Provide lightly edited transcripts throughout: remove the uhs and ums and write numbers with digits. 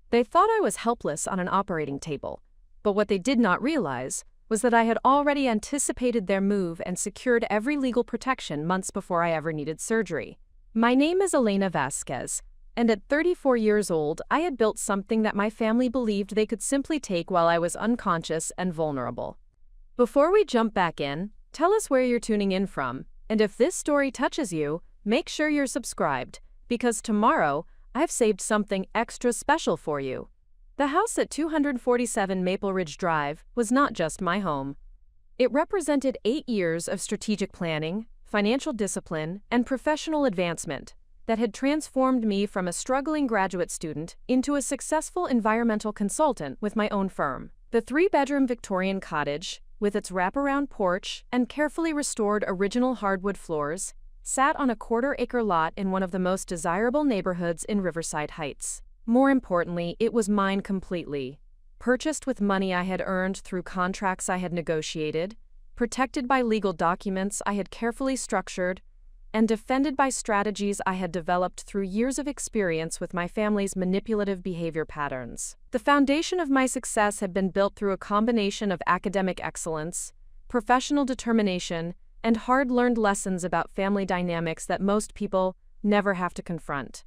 They thought I was helpless on an operating table, but what they did not realize was that I had already anticipated their move and secured every legal protection months before I ever needed surgery. My name is Elena Vasquez, and at 34 years old, I had built something that my family believed they could simply take while I was unconscious and vulnerable. Before we jump back in, tell us where you're tuning in from, and if this story touches you, make sure you're subscribed, because tomorrow, I've saved something extra special for you. The house at 247 Maple Ridge Drive was not just my home. It represented 8 years of strategic planning, financial discipline, and professional advancement that had transformed me from a struggling graduate student into a successful environmental consultant with my own firm. The 3-bedroom Victorian cottage, with its wraparound porch and carefully restored original hardwood floors, sat on a quarter-acre lot in one of the most desirable neighborhoods in Riverside Heights. More importantly, it was mine completely. Purchased with money I had earned through contracts I had negotiated, protected by legal documents I had carefully structured, and defended by strategies I had developed through years of experience with my family's manipulative behavior patterns. The foundation of my success had been built through a combination of academic excellence, professional determination, and hard-learned lessons about family dynamics that most people never have to confront.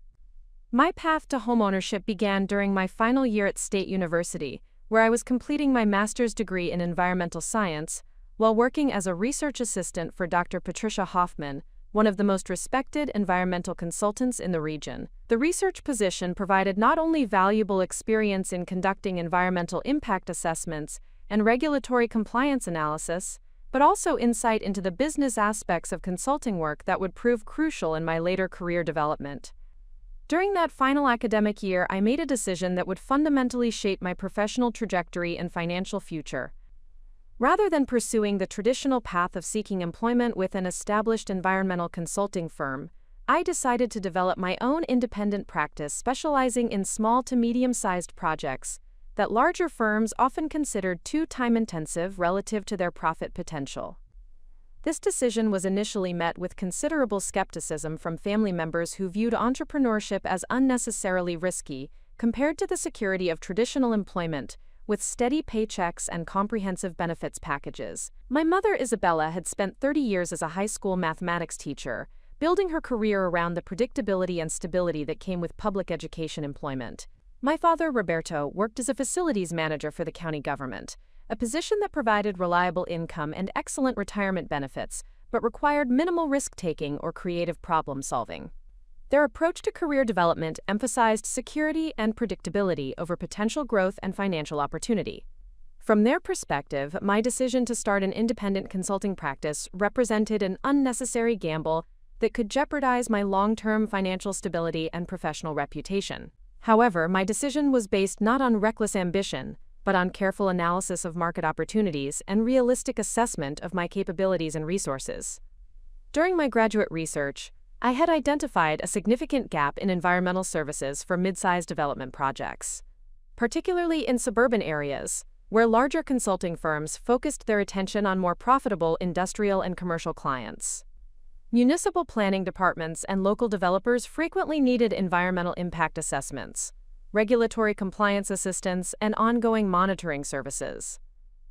My path to homeownership began during my final year at State University, where I was completing my master's degree in environmental science while working as a research assistant for Dr. Patricia Hoffman, one of the most respected environmental consultants in the region. The research position provided not only valuable experience in conducting environmental impact assessments and regulatory compliance analysis, but also insight into the business aspects of consulting work that would prove crucial in my later career development. During that final academic year, I made a decision that would fundamentally shape my professional trajectory and financial future. Rather than pursuing the traditional path of seeking employment with an established environmental consulting firm, I decided to develop my own independent practice specializing in small to medium-sized projects that larger firms often considered too time-intensive relative to their profit potential. This decision was initially met with considerable skepticism from family members who viewed entrepreneurship as unnecessarily risky compared to the security of traditional employment, with steady paychecks and comprehensive benefits packages. My mother, Isabella, had spent 30 years as a high school mathematics teacher, building her career around the predictability and stability that came with public education employment. My father, Roberto, worked as a facilities manager for the county government, a position that provided reliable income and excellent retirement benefits, but required minimal risk-taking or creative problem-solving. Their approach to career development emphasized security and predictability over potential growth and financial opportunity. From their perspective, my decision to start an independent consulting practice represented an unnecessary gamble that could jeopardize my long-term financial stability and professional reputation. However, my decision was based not on reckless ambition, but on careful analysis of market opportunities and realistic assessment of my capabilities and resources. During my graduate research, I had identified a significant gap in environmental services for mid-sized development projects, particularly in suburban areas, where larger consulting firms focused their attention on more profitable industrial and commercial clients. Municipal planning departments and local developers frequently needed environmental impact assessments, regulatory compliance assistance, and ongoing monitoring services.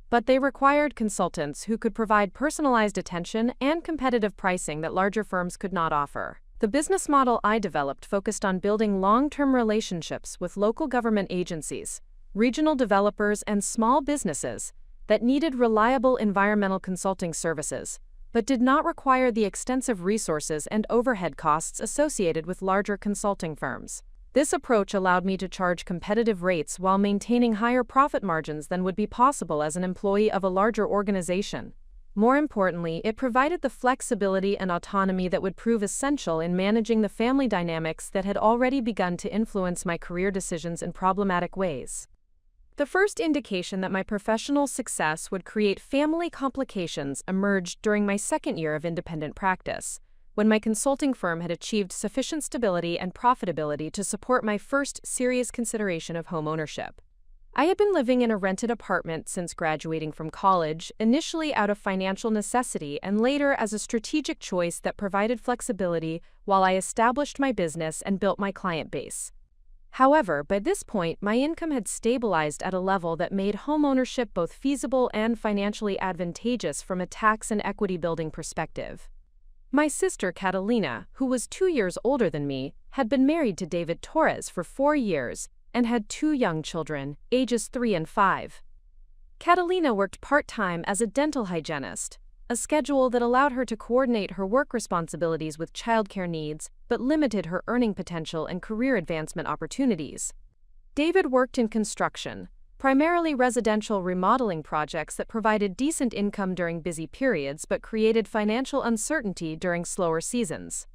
But they required consultants who could provide personalized attention and competitive pricing that larger firms could not offer. The business model I developed focused on building long-term relationships with local government agencies, regional developers, and small businesses that needed reliable environmental consulting services, but did not require the extensive resources and overhead costs associated with larger consulting firms. This approach allowed me to charge competitive rates while maintaining higher profit margins than would be possible as an employee of a larger organization. More importantly, it provided the flexibility and autonomy that would prove essential in managing the family dynamics that had already begun to influence my career decisions in problematic ways. The first indication that my professional success would create family complications emerged during my second year of independent practice, when my consulting firm had achieved sufficient stability and profitability to support my first serious consideration of home ownership. I had been living in a rented apartment since graduating from college, initially out of financial necessity and later as a strategic choice that provided flexibility while I established my business and built my client base. However, by this point, my income had stabilized at a level that made homeownership both feasible and financially advantageous from a tax and equity building perspective. My sister Catalina, who was 2 years older than me, had been married to David Torres for 4 years and had 2 young children, ages 3 and 5. Catalina worked part-time as a dental hygienist, a schedule that allowed her to coordinate her work responsibilities with childcare needs but limited her earning potential and career advancement opportunities. David worked in construction, primarily residential remodeling projects that provided decent income during busy periods but created financial uncertainty during slower seasons.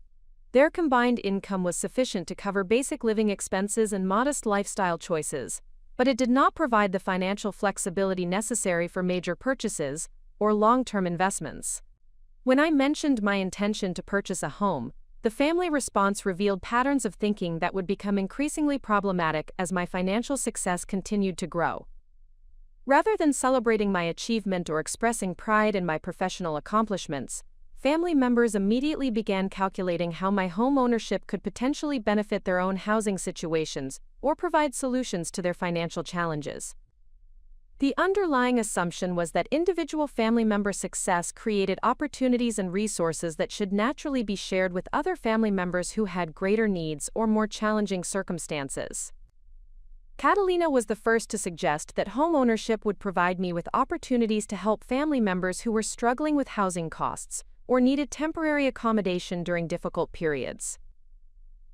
Their combined income was sufficient to cover basic living expenses and modest lifestyle choices, but it did not provide the financial flexibility necessary for major purchases or long-term investments. When I mentioned my intention to purchase a home, the family response revealed patterns of thinking that would become increasingly problematic as my financial success continued to grow. Rather than celebrating my achievement or expressing pride in my professional accomplishments, family members immediately began calculating how my home ownership could potentially benefit their own housing situations or provide solutions to their financial challenges. The underlying assumption was that individual family member success created opportunities and resources that should naturally be shared with other family members who had greater needs or more challenging circumstances. Catalina was the first to suggest that home ownership would provide me with opportunities to help family members who were struggling with housing costs or needed temporary accommodation during difficult periods.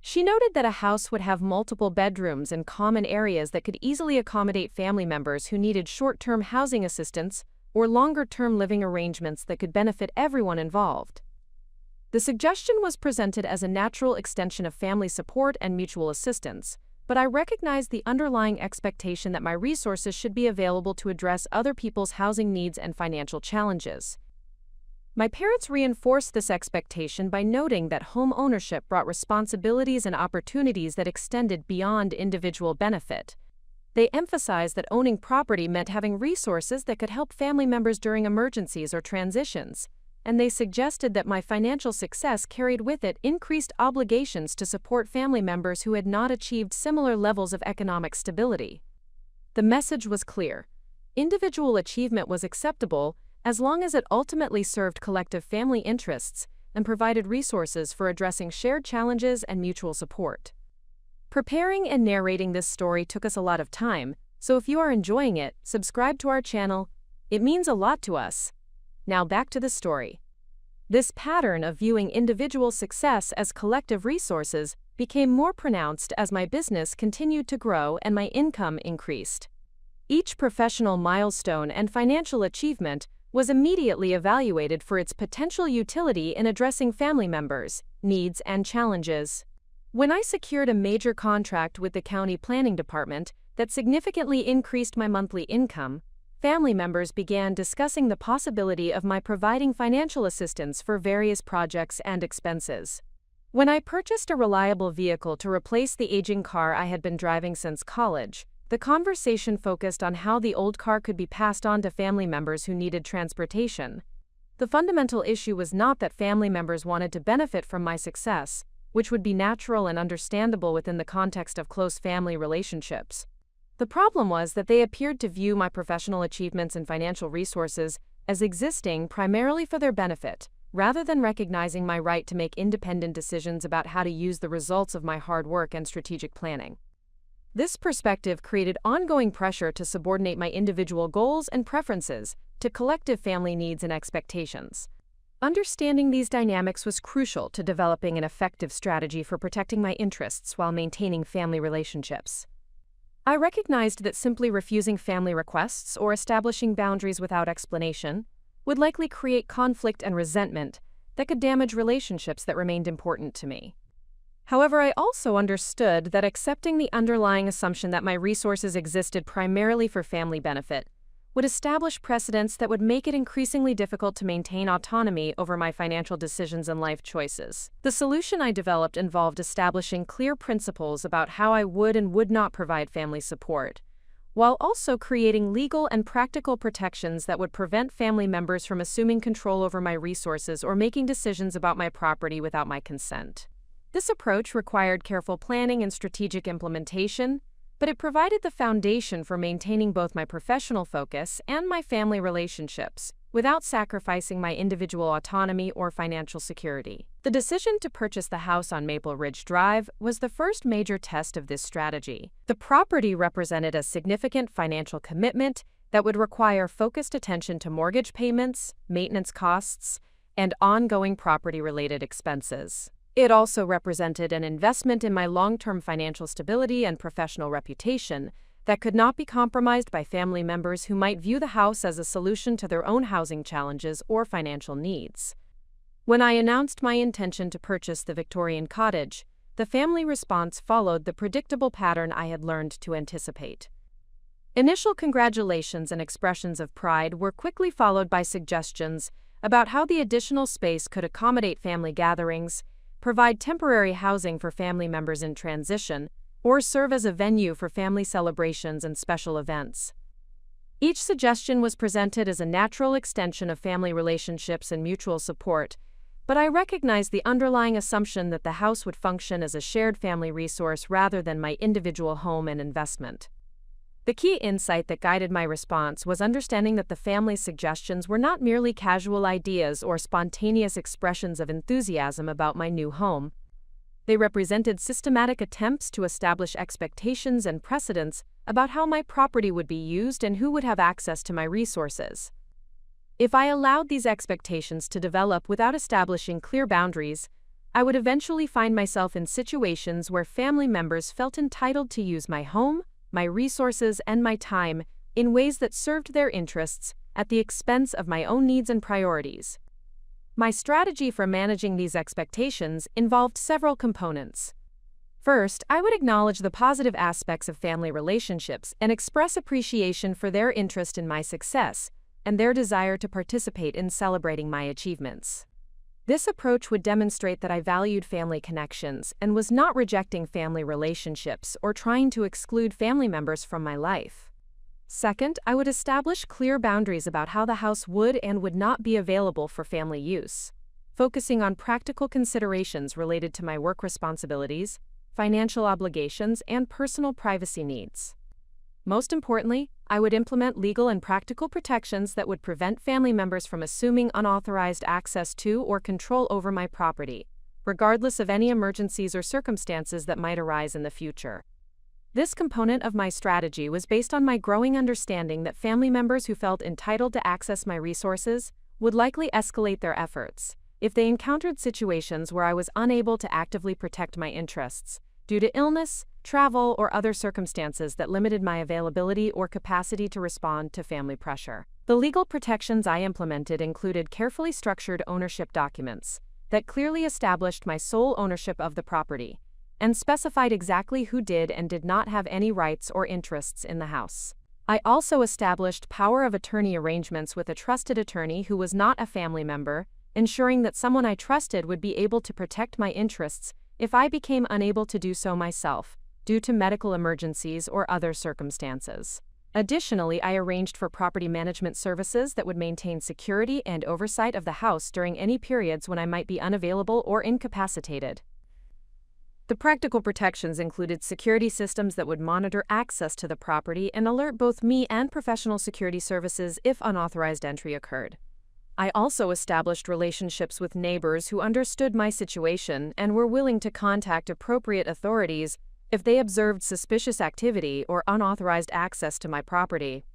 She noted that a house would have multiple bedrooms and common areas that could easily accommodate family members who needed short-term housing assistance or longer-term living arrangements that could benefit everyone involved. The suggestion was presented as a natural extension of family support and mutual assistance, but I recognized the underlying expectation that my resources should be available to address other people's housing needs and financial challenges. My parents reinforced this expectation by noting that home ownership brought responsibilities and opportunities that extended beyond individual benefit. They emphasized that owning property meant having resources that could help family members during emergencies or transitions, and they suggested that my financial success carried with it increased obligations to support family members who had not achieved similar levels of economic stability. The message was clear. Individual achievement was acceptable as long as it ultimately served collective family interests and provided resources for addressing shared challenges and mutual support. Preparing and narrating this story took us a lot of time, so if you are enjoying it, subscribe to our channel. It means a lot to us. Now back to the story. This pattern of viewing individual success as collective resources became more pronounced as my business continued to grow and my income increased. Each professional milestone and financial achievement was immediately evaluated for its potential utility in addressing family members' needs and challenges. When I secured a major contract with the county planning department that significantly increased my monthly income, family members began discussing the possibility of my providing financial assistance for various projects and expenses. When I purchased a reliable vehicle to replace the aging car I had been driving since college, the conversation focused on how the old car could be passed on to family members who needed transportation. The fundamental issue was not that family members wanted to benefit from my success, which would be natural and understandable within the context of close family relationships. The problem was that they appeared to view my professional achievements and financial resources as existing primarily for their benefit, rather than recognizing my right to make independent decisions about how to use the results of my hard work and strategic planning. This perspective created ongoing pressure to subordinate my individual goals and preferences to collective family needs and expectations. Understanding these dynamics was crucial to developing an effective strategy for protecting my interests while maintaining family relationships. I recognized that simply refusing family requests or establishing boundaries without explanation would likely create conflict and resentment that could damage relationships that remained important to me. However, I also understood that accepting the underlying assumption that my resources existed primarily for family benefit would establish precedents that would make it increasingly difficult to maintain autonomy over my financial decisions and life choices. The solution I developed involved establishing clear principles about how I would and would not provide family support, while also creating legal and practical protections that would prevent family members from assuming control over my resources or making decisions about my property without my consent. This approach required careful planning and strategic implementation, but it provided the foundation for maintaining both my professional focus and my family relationships, without sacrificing my individual autonomy or financial security. The decision to purchase the house on Maple Ridge Drive was the first major test of this strategy. The property represented a significant financial commitment that would require focused attention to mortgage payments, maintenance costs, and ongoing property-related expenses. It also represented an investment in my long-term financial stability and professional reputation that could not be compromised by family members who might view the house as a solution to their own housing challenges or financial needs. When I announced my intention to purchase the Victorian cottage, the family response followed the predictable pattern I had learned to anticipate. Initial congratulations and expressions of pride were quickly followed by suggestions about how the additional space could accommodate family gatherings, provide temporary housing for family members in transition, or serve as a venue for family celebrations and special events. Each suggestion was presented as a natural extension of family relationships and mutual support, but I recognized the underlying assumption that the house would function as a shared family resource rather than my individual home and investment. The key insight that guided my response was understanding that the family's suggestions were not merely casual ideas or spontaneous expressions of enthusiasm about my new home. They represented systematic attempts to establish expectations and precedents about how my property would be used and who would have access to my resources. If I allowed these expectations to develop without establishing clear boundaries, I would eventually find myself in situations where family members felt entitled to use my home, my resources, and my time in ways that served their interests at the expense of my own needs and priorities. My strategy for managing these expectations involved several components. First, I would acknowledge the positive aspects of family relationships and express appreciation for their interest in my success and their desire to participate in celebrating my achievements. This approach would demonstrate that I valued family connections and was not rejecting family relationships or trying to exclude family members from my life. Second, I would establish clear boundaries about how the house would and would not be available for family use, focusing on practical considerations related to my work responsibilities, financial obligations, and personal privacy needs. Most importantly, I would implement legal and practical protections that would prevent family members from assuming unauthorized access to or control over my property, regardless of any emergencies or circumstances that might arise in the future. This component of my strategy was based on my growing understanding that family members who felt entitled to access my resources would likely escalate their efforts if they encountered situations where I was unable to actively protect my interests due to illness, travel, or other circumstances that limited my availability or capacity to respond to family pressure. The legal protections I implemented included carefully structured ownership documents that clearly established my sole ownership of the property and specified exactly who did and did not have any rights or interests in the house. I also established power of attorney arrangements with a trusted attorney who was not a family member, ensuring that someone I trusted would be able to protect my interests if I became unable to do so myself, due to medical emergencies or other circumstances. Additionally, I arranged for property management services that would maintain security and oversight of the house during any periods when I might be unavailable or incapacitated. The practical protections included security systems that would monitor access to the property and alert both me and professional security services if unauthorized entry occurred. I also established relationships with neighbors who understood my situation and were willing to contact appropriate authorities if they observed suspicious activity or unauthorized access to my property.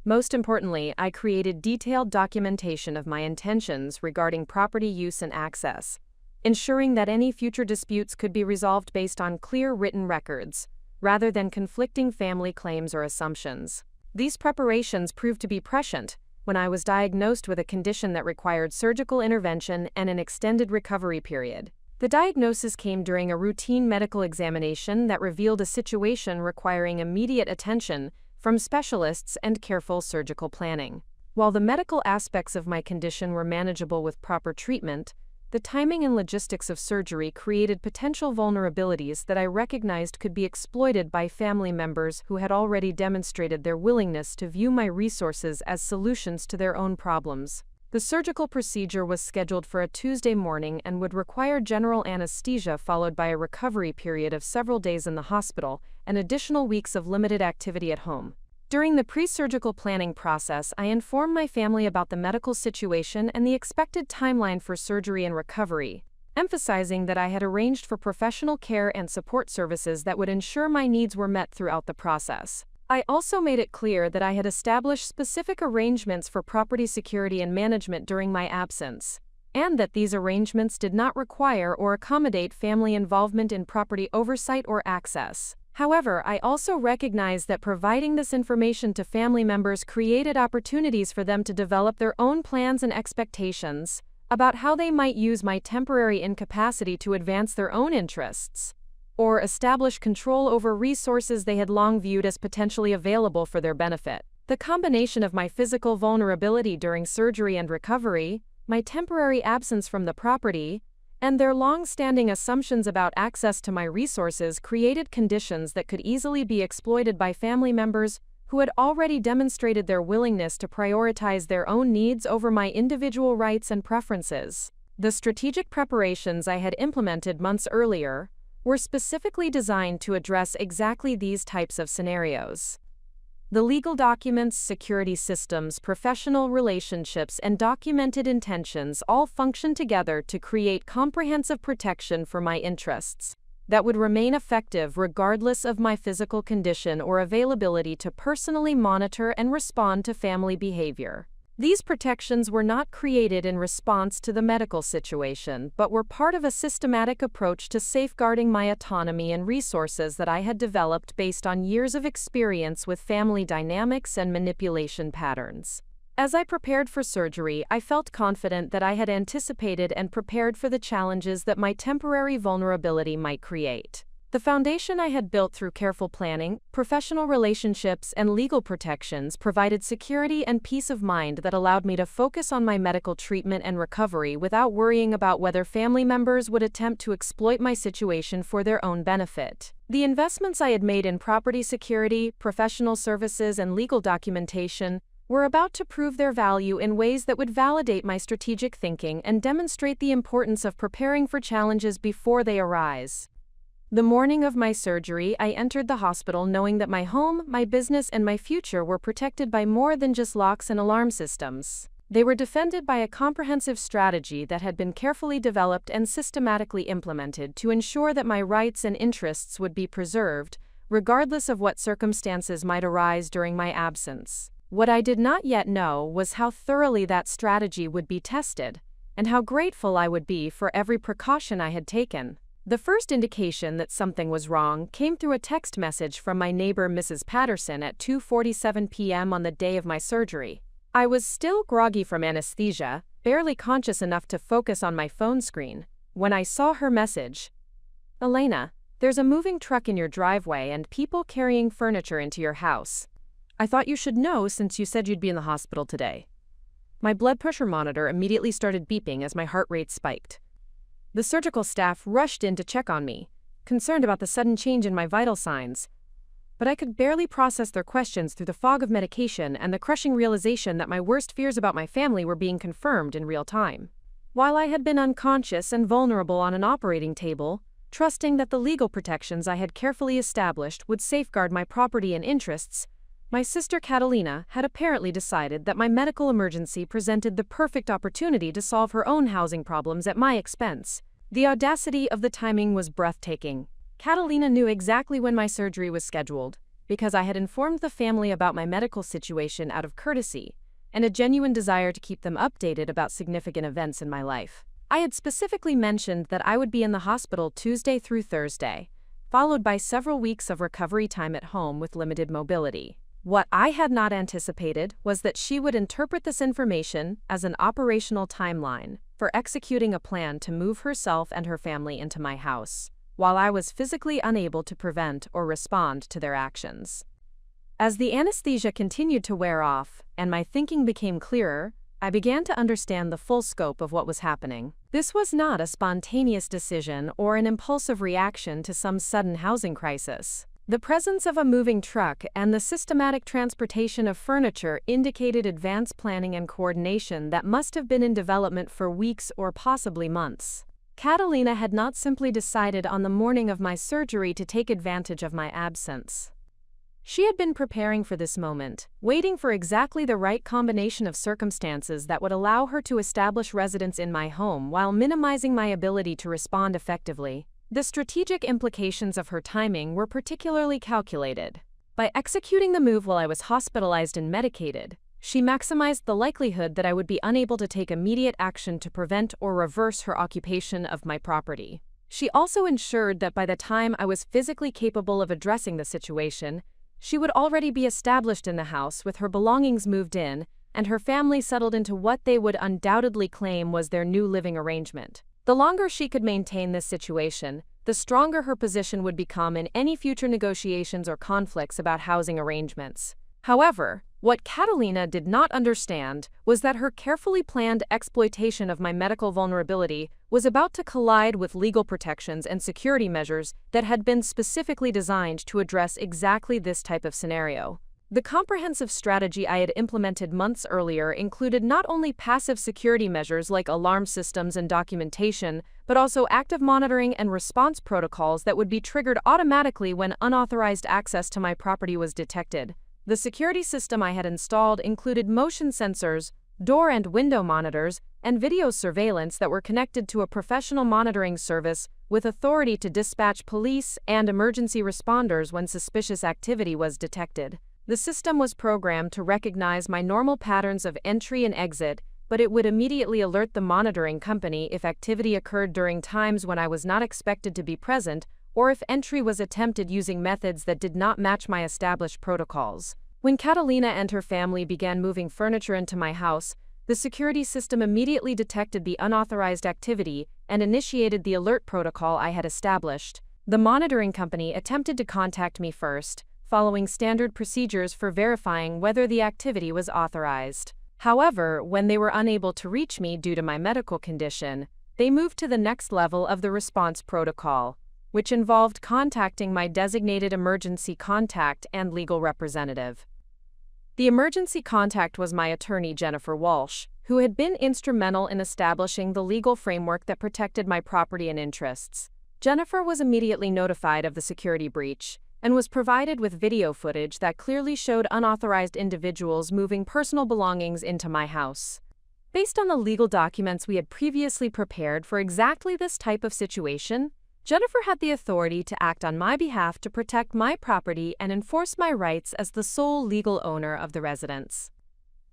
Most importantly, I created detailed documentation of my intentions regarding property use and access, ensuring that any future disputes could be resolved based on clear written records, rather than conflicting family claims or assumptions. These preparations proved to be prescient when I was diagnosed with a condition that required surgical intervention and an extended recovery period. The diagnosis came during a routine medical examination that revealed a situation requiring immediate attention from specialists and careful surgical planning. While the medical aspects of my condition were manageable with proper treatment, the timing and logistics of surgery created potential vulnerabilities that I recognized could be exploited by family members who had already demonstrated their willingness to view my resources as solutions to their own problems. The surgical procedure was scheduled for a Tuesday morning and would require general anesthesia followed by a recovery period of several days in the hospital and additional weeks of limited activity at home. During the pre-surgical planning process, I informed my family about the medical situation and the expected timeline for surgery and recovery, emphasizing that I had arranged for professional care and support services that would ensure my needs were met throughout the process. I also made it clear that I had established specific arrangements for property security and management during my absence, and that these arrangements did not require or accommodate family involvement in property oversight or access. However, I also recognized that providing this information to family members created opportunities for them to develop their own plans and expectations about how they might use my temporary incapacity to advance their own interests, or establish control over resources they had long viewed as potentially available for their benefit. The combination of my physical vulnerability during surgery and recovery, my temporary absence from the property, and their long-standing assumptions about access to my resources created conditions that could easily be exploited by family members who had already demonstrated their willingness to prioritize their own needs over my individual rights and preferences. The strategic preparations I had implemented months earlier were specifically designed to address exactly these types of scenarios. The legal documents, security systems, professional relationships, and documented intentions all function together to create comprehensive protection for my interests that would remain effective regardless of my physical condition or availability to personally monitor and respond to family behavior. These protections were not created in response to the medical situation, but were part of a systematic approach to safeguarding my autonomy and resources that I had developed based on years of experience with family dynamics and manipulation patterns. As I prepared for surgery, I felt confident that I had anticipated and prepared for the challenges that my temporary vulnerability might create. The foundation I had built through careful planning, professional relationships, and legal protections provided security and peace of mind that allowed me to focus on my medical treatment and recovery without worrying about whether family members would attempt to exploit my situation for their own benefit. The investments I had made in property security, professional services, and legal documentation were about to prove their value in ways that would validate my strategic thinking and demonstrate the importance of preparing for challenges before they arise. The morning of my surgery, I entered the hospital knowing that my home, my business, and my future were protected by more than just locks and alarm systems. They were defended by a comprehensive strategy that had been carefully developed and systematically implemented to ensure that my rights and interests would be preserved, regardless of what circumstances might arise during my absence. What I did not yet know was how thoroughly that strategy would be tested, and how grateful I would be for every precaution I had taken. The first indication that something was wrong came through a text message from my neighbor Mrs. Patterson at 2:47 p.m. on the day of my surgery. I was still groggy from anesthesia, barely conscious enough to focus on my phone screen, when I saw her message. "Elena, there's a moving truck in your driveway and people carrying furniture into your house. I thought you should know since you said you'd be in the hospital today." My blood pressure monitor immediately started beeping as my heart rate spiked. The surgical staff rushed in to check on me, concerned about the sudden change in my vital signs. But I could barely process their questions through the fog of medication and the crushing realization that my worst fears about my family were being confirmed in real time. While I had been unconscious and vulnerable on an operating table, trusting that the legal protections I had carefully established would safeguard my property and interests, my sister Catalina had apparently decided that my medical emergency presented the perfect opportunity to solve her own housing problems at my expense. The audacity of the timing was breathtaking. Catalina knew exactly when my surgery was scheduled, because I had informed the family about my medical situation out of courtesy and a genuine desire to keep them updated about significant events in my life. I had specifically mentioned that I would be in the hospital Tuesday through Thursday, followed by several weeks of recovery time at home with limited mobility. What I had not anticipated was that she would interpret this information as an operational timeline for executing a plan to move herself and her family into my house, while I was physically unable to prevent or respond to their actions. As the anesthesia continued to wear off and my thinking became clearer, I began to understand the full scope of what was happening. This was not a spontaneous decision or an impulsive reaction to some sudden housing crisis. The presence of a moving truck and the systematic transportation of furniture indicated advanced planning and coordination that must have been in development for weeks or possibly months. Catalina had not simply decided on the morning of my surgery to take advantage of my absence. She had been preparing for this moment, waiting for exactly the right combination of circumstances that would allow her to establish residence in my home while minimizing my ability to respond effectively. The strategic implications of her timing were particularly calculated. By executing the move while I was hospitalized and medicated, she maximized the likelihood that I would be unable to take immediate action to prevent or reverse her occupation of my property. She also ensured that by the time I was physically capable of addressing the situation, she would already be established in the house with her belongings moved in and her family settled into what they would undoubtedly claim was their new living arrangement. The longer she could maintain this situation, the stronger her position would become in any future negotiations or conflicts about housing arrangements. However, what Catalina did not understand was that her carefully planned exploitation of my medical vulnerability was about to collide with legal protections and security measures that had been specifically designed to address exactly this type of scenario. The comprehensive strategy I had implemented months earlier included not only passive security measures like alarm systems and documentation, but also active monitoring and response protocols that would be triggered automatically when unauthorized access to my property was detected. The security system I had installed included motion sensors, door and window monitors, and video surveillance that were connected to a professional monitoring service with authority to dispatch police and emergency responders when suspicious activity was detected. The system was programmed to recognize my normal patterns of entry and exit, but it would immediately alert the monitoring company if activity occurred during times when I was not expected to be present, or if entry was attempted using methods that did not match my established protocols. When Catalina and her family began moving furniture into my house, the security system immediately detected the unauthorized activity and initiated the alert protocol I had established. The monitoring company attempted to contact me first, following standard procedures for verifying whether the activity was authorized. However, when they were unable to reach me due to my medical condition, they moved to the next level of the response protocol, which involved contacting my designated emergency contact and legal representative. The emergency contact was my attorney, Jennifer Walsh, who had been instrumental in establishing the legal framework that protected my property and interests. Jennifer was immediately notified of the security breach and was provided with video footage that clearly showed unauthorized individuals moving personal belongings into my house. Based on the legal documents we had previously prepared for exactly this type of situation, Jennifer had the authority to act on my behalf to protect my property and enforce my rights as the sole legal owner of the residence.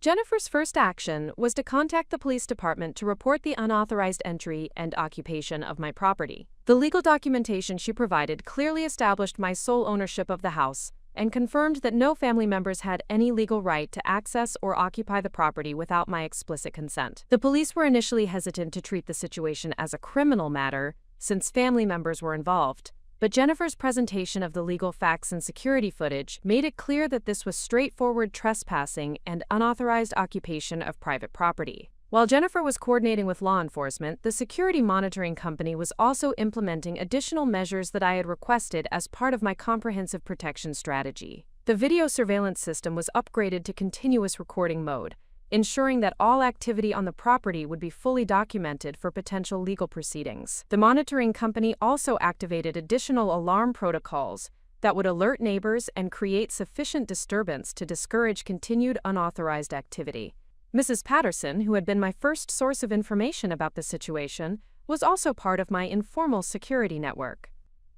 Jennifer's first action was to contact the police department to report the unauthorized entry and occupation of my property. The legal documentation she provided clearly established my sole ownership of the house and confirmed that no family members had any legal right to access or occupy the property without my explicit consent. The police were initially hesitant to treat the situation as a criminal matter, since family members were involved, but Jennifer's presentation of the legal facts and security footage made it clear that this was straightforward trespassing and unauthorized occupation of private property. While Jennifer was coordinating with law enforcement, the security monitoring company was also implementing additional measures that I had requested as part of my comprehensive protection strategy. The video surveillance system was upgraded to continuous recording mode, ensuring that all activity on the property would be fully documented for potential legal proceedings. The monitoring company also activated additional alarm protocols that would alert neighbors and create sufficient disturbance to discourage continued unauthorized activity. Mrs. Patterson, who had been my first source of information about the situation, was also part of my informal security network.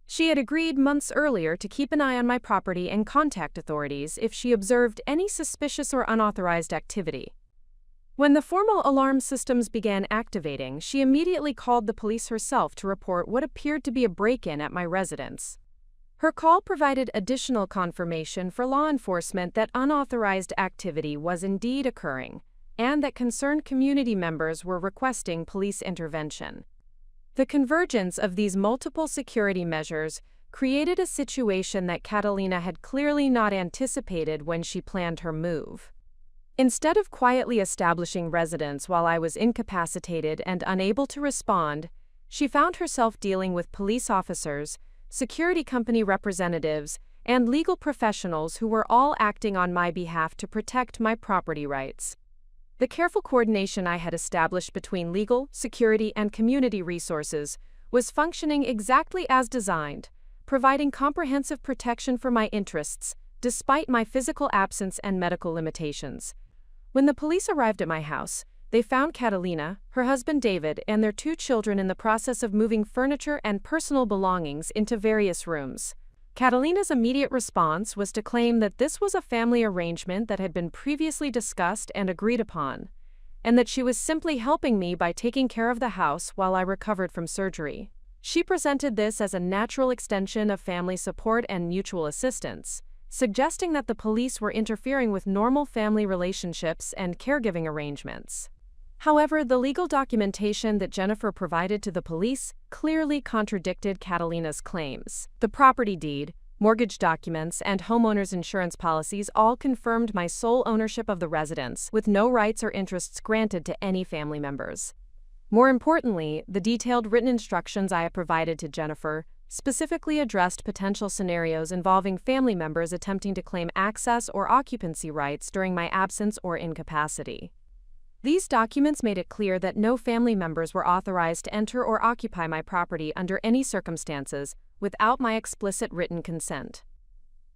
She had agreed months earlier to keep an eye on my property and contact authorities if she observed any suspicious or unauthorized activity. When the formal alarm systems began activating, she immediately called the police herself to report what appeared to be a break-in at my residence. Her call provided additional confirmation for law enforcement that unauthorized activity was indeed occurring, and that concerned community members were requesting police intervention. The convergence of these multiple security measures created a situation that Catalina had clearly not anticipated when she planned her move. Instead of quietly establishing residence while I was incapacitated and unable to respond, she found herself dealing with police officers, security company representatives, and legal professionals who were all acting on my behalf to protect my property rights. The careful coordination I had established between legal, security, and community resources was functioning exactly as designed, providing comprehensive protection for my interests, despite my physical absence and medical limitations. When the police arrived at my house, they found Catalina, her husband David, and their 2 children in the process of moving furniture and personal belongings into various rooms. Catalina's immediate response was to claim that this was a family arrangement that had been previously discussed and agreed upon, and that she was simply helping me by taking care of the house while I recovered from surgery. She presented this as a natural extension of family support and mutual assistance, suggesting that the police were interfering with normal family relationships and caregiving arrangements. However, the legal documentation that Jennifer provided to the police clearly contradicted Catalina's claims. The property deed, mortgage documents, and homeowners insurance policies all confirmed my sole ownership of the residence, with no rights or interests granted to any family members. More importantly, the detailed written instructions I had provided to Jennifer specifically addressed potential scenarios involving family members attempting to claim access or occupancy rights during my absence or incapacity. These documents made it clear that no family members were authorized to enter or occupy my property under any circumstances without my explicit written consent.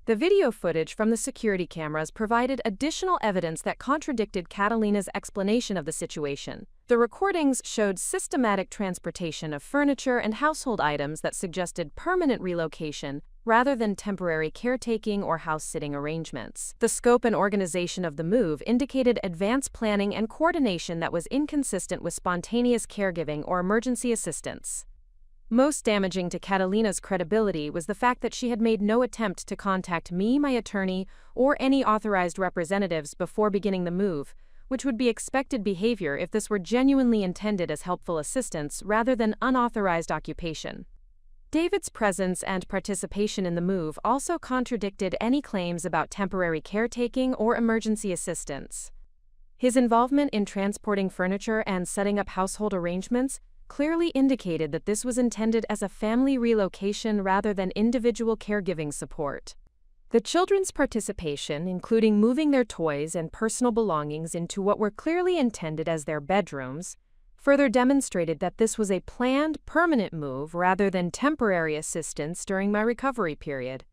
The video footage from the security cameras provided additional evidence that contradicted Catalina's explanation of the situation. The recordings showed systematic transportation of furniture and household items that suggested permanent relocation rather than temporary caretaking or house-sitting arrangements. The scope and organization of the move indicated advanced planning and coordination that was inconsistent with spontaneous caregiving or emergency assistance. Most damaging to Catalina's credibility was the fact that she had made no attempt to contact me, my attorney, or any authorized representatives before beginning the move, which would be expected behavior if this were genuinely intended as helpful assistance rather than unauthorized occupation. David's presence and participation in the move also contradicted any claims about temporary caretaking or emergency assistance. His involvement in transporting furniture and setting up household arrangements clearly indicated that this was intended as a family relocation rather than individual caregiving support. The children's participation, including moving their toys and personal belongings into what were clearly intended as their bedrooms, further demonstrated that this was a planned, permanent move rather than temporary assistance during my recovery period.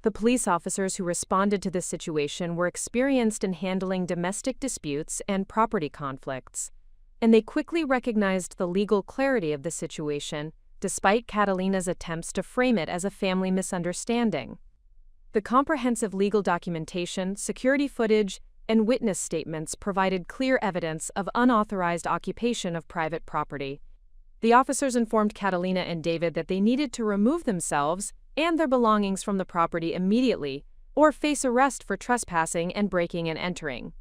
The police officers who responded to this situation were experienced in handling domestic disputes and property conflicts, and they quickly recognized the legal clarity of the situation, despite Catalina's attempts to frame it as a family misunderstanding. The comprehensive legal documentation, security footage, and witness statements provided clear evidence of unauthorized occupation of private property. The officers informed Catalina and David that they needed to remove themselves and their belongings from the property immediately, or face arrest for trespassing and breaking and entering.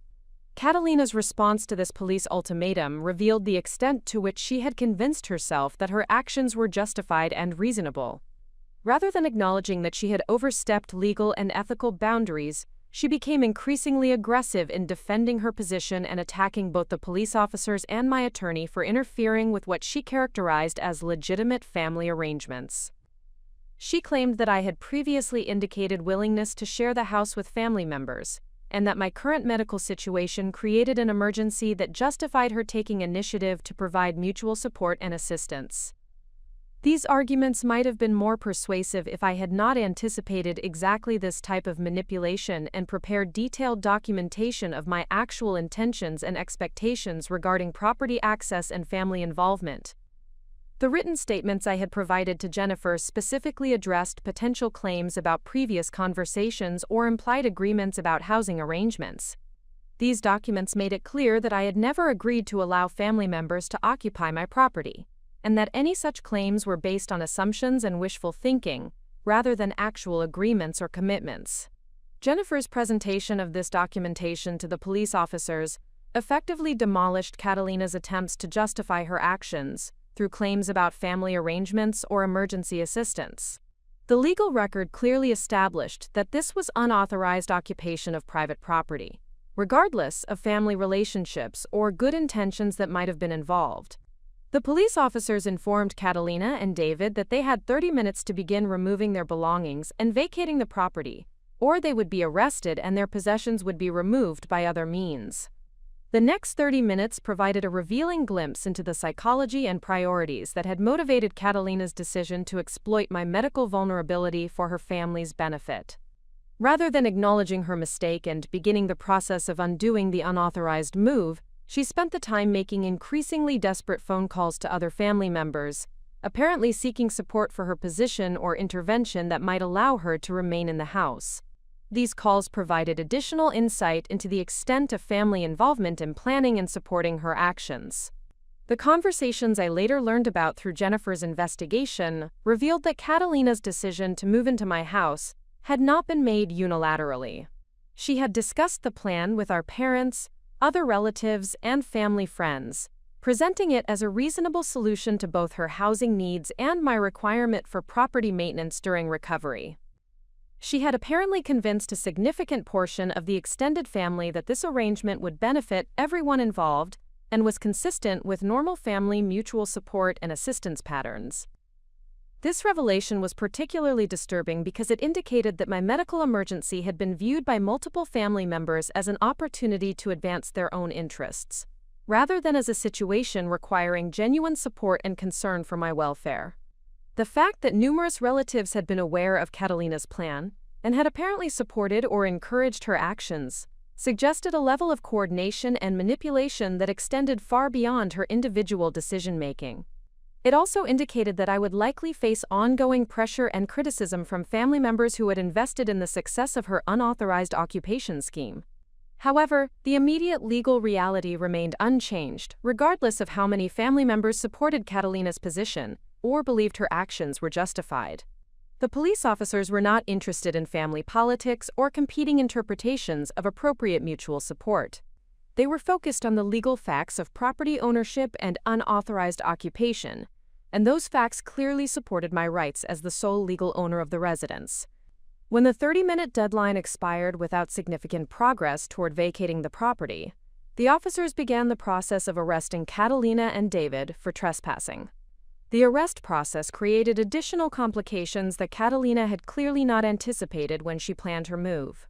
Catalina's response to this police ultimatum revealed the extent to which she had convinced herself that her actions were justified and reasonable. Rather than acknowledging that she had overstepped legal and ethical boundaries, she became increasingly aggressive in defending her position and attacking both the police officers and my attorney for interfering with what she characterized as legitimate family arrangements. She claimed that I had previously indicated willingness to share the house with family members, and that my current medical situation created an emergency that justified her taking initiative to provide mutual support and assistance. These arguments might have been more persuasive if I had not anticipated exactly this type of manipulation and prepared detailed documentation of my actual intentions and expectations regarding property access and family involvement. The written statements I had provided to Jennifer specifically addressed potential claims about previous conversations or implied agreements about housing arrangements. These documents made it clear that I had never agreed to allow family members to occupy my property, and that any such claims were based on assumptions and wishful thinking, rather than actual agreements or commitments. Jennifer's presentation of this documentation to the police officers effectively demolished Catalina's attempts to justify her actions through claims about family arrangements or emergency assistance. The legal record clearly established that this was unauthorized occupation of private property, regardless of family relationships or good intentions that might have been involved. The police officers informed Catalina and David that they had 30 minutes to begin removing their belongings and vacating the property, or they would be arrested and their possessions would be removed by other means. The next 30 minutes provided a revealing glimpse into the psychology and priorities that had motivated Catalina's decision to exploit my medical vulnerability for her family's benefit. Rather than acknowledging her mistake and beginning the process of undoing the unauthorized move, she spent the time making increasingly desperate phone calls to other family members, apparently seeking support for her position or intervention that might allow her to remain in the house. These calls provided additional insight into the extent of family involvement in planning and supporting her actions. The conversations I later learned about through Jennifer's investigation revealed that Catalina's decision to move into my house had not been made unilaterally. She had discussed the plan with our parents, other relatives, and family friends, presenting it as a reasonable solution to both her housing needs and my requirement for property maintenance during recovery. She had apparently convinced a significant portion of the extended family that this arrangement would benefit everyone involved and was consistent with normal family mutual support and assistance patterns. This revelation was particularly disturbing because it indicated that my medical emergency had been viewed by multiple family members as an opportunity to advance their own interests, rather than as a situation requiring genuine support and concern for my welfare. The fact that numerous relatives had been aware of Catalina's plan and had apparently supported or encouraged her actions suggested a level of coordination and manipulation that extended far beyond her individual decision-making. It also indicated that I would likely face ongoing pressure and criticism from family members who had invested in the success of her unauthorized occupation scheme. However, the immediate legal reality remained unchanged, regardless of how many family members supported Catalina's position or believed her actions were justified. The police officers were not interested in family politics or competing interpretations of appropriate mutual support. They were focused on the legal facts of property ownership and unauthorized occupation, and those facts clearly supported my rights as the sole legal owner of the residence. When the 30-minute deadline expired without significant progress toward vacating the property, the officers began the process of arresting Catalina and David for trespassing. The arrest process created additional complications that Catalina had clearly not anticipated when she planned her move.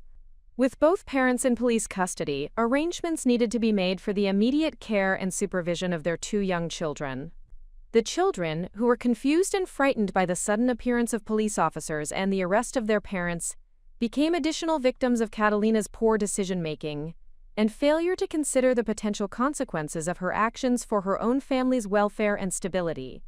With both parents in police custody, arrangements needed to be made for the immediate care and supervision of their 2 young children. The children, who were confused and frightened by the sudden appearance of police officers and the arrest of their parents, became additional victims of Catalina's poor decision-making and failure to consider the potential consequences of her actions for her own family's welfare and stability.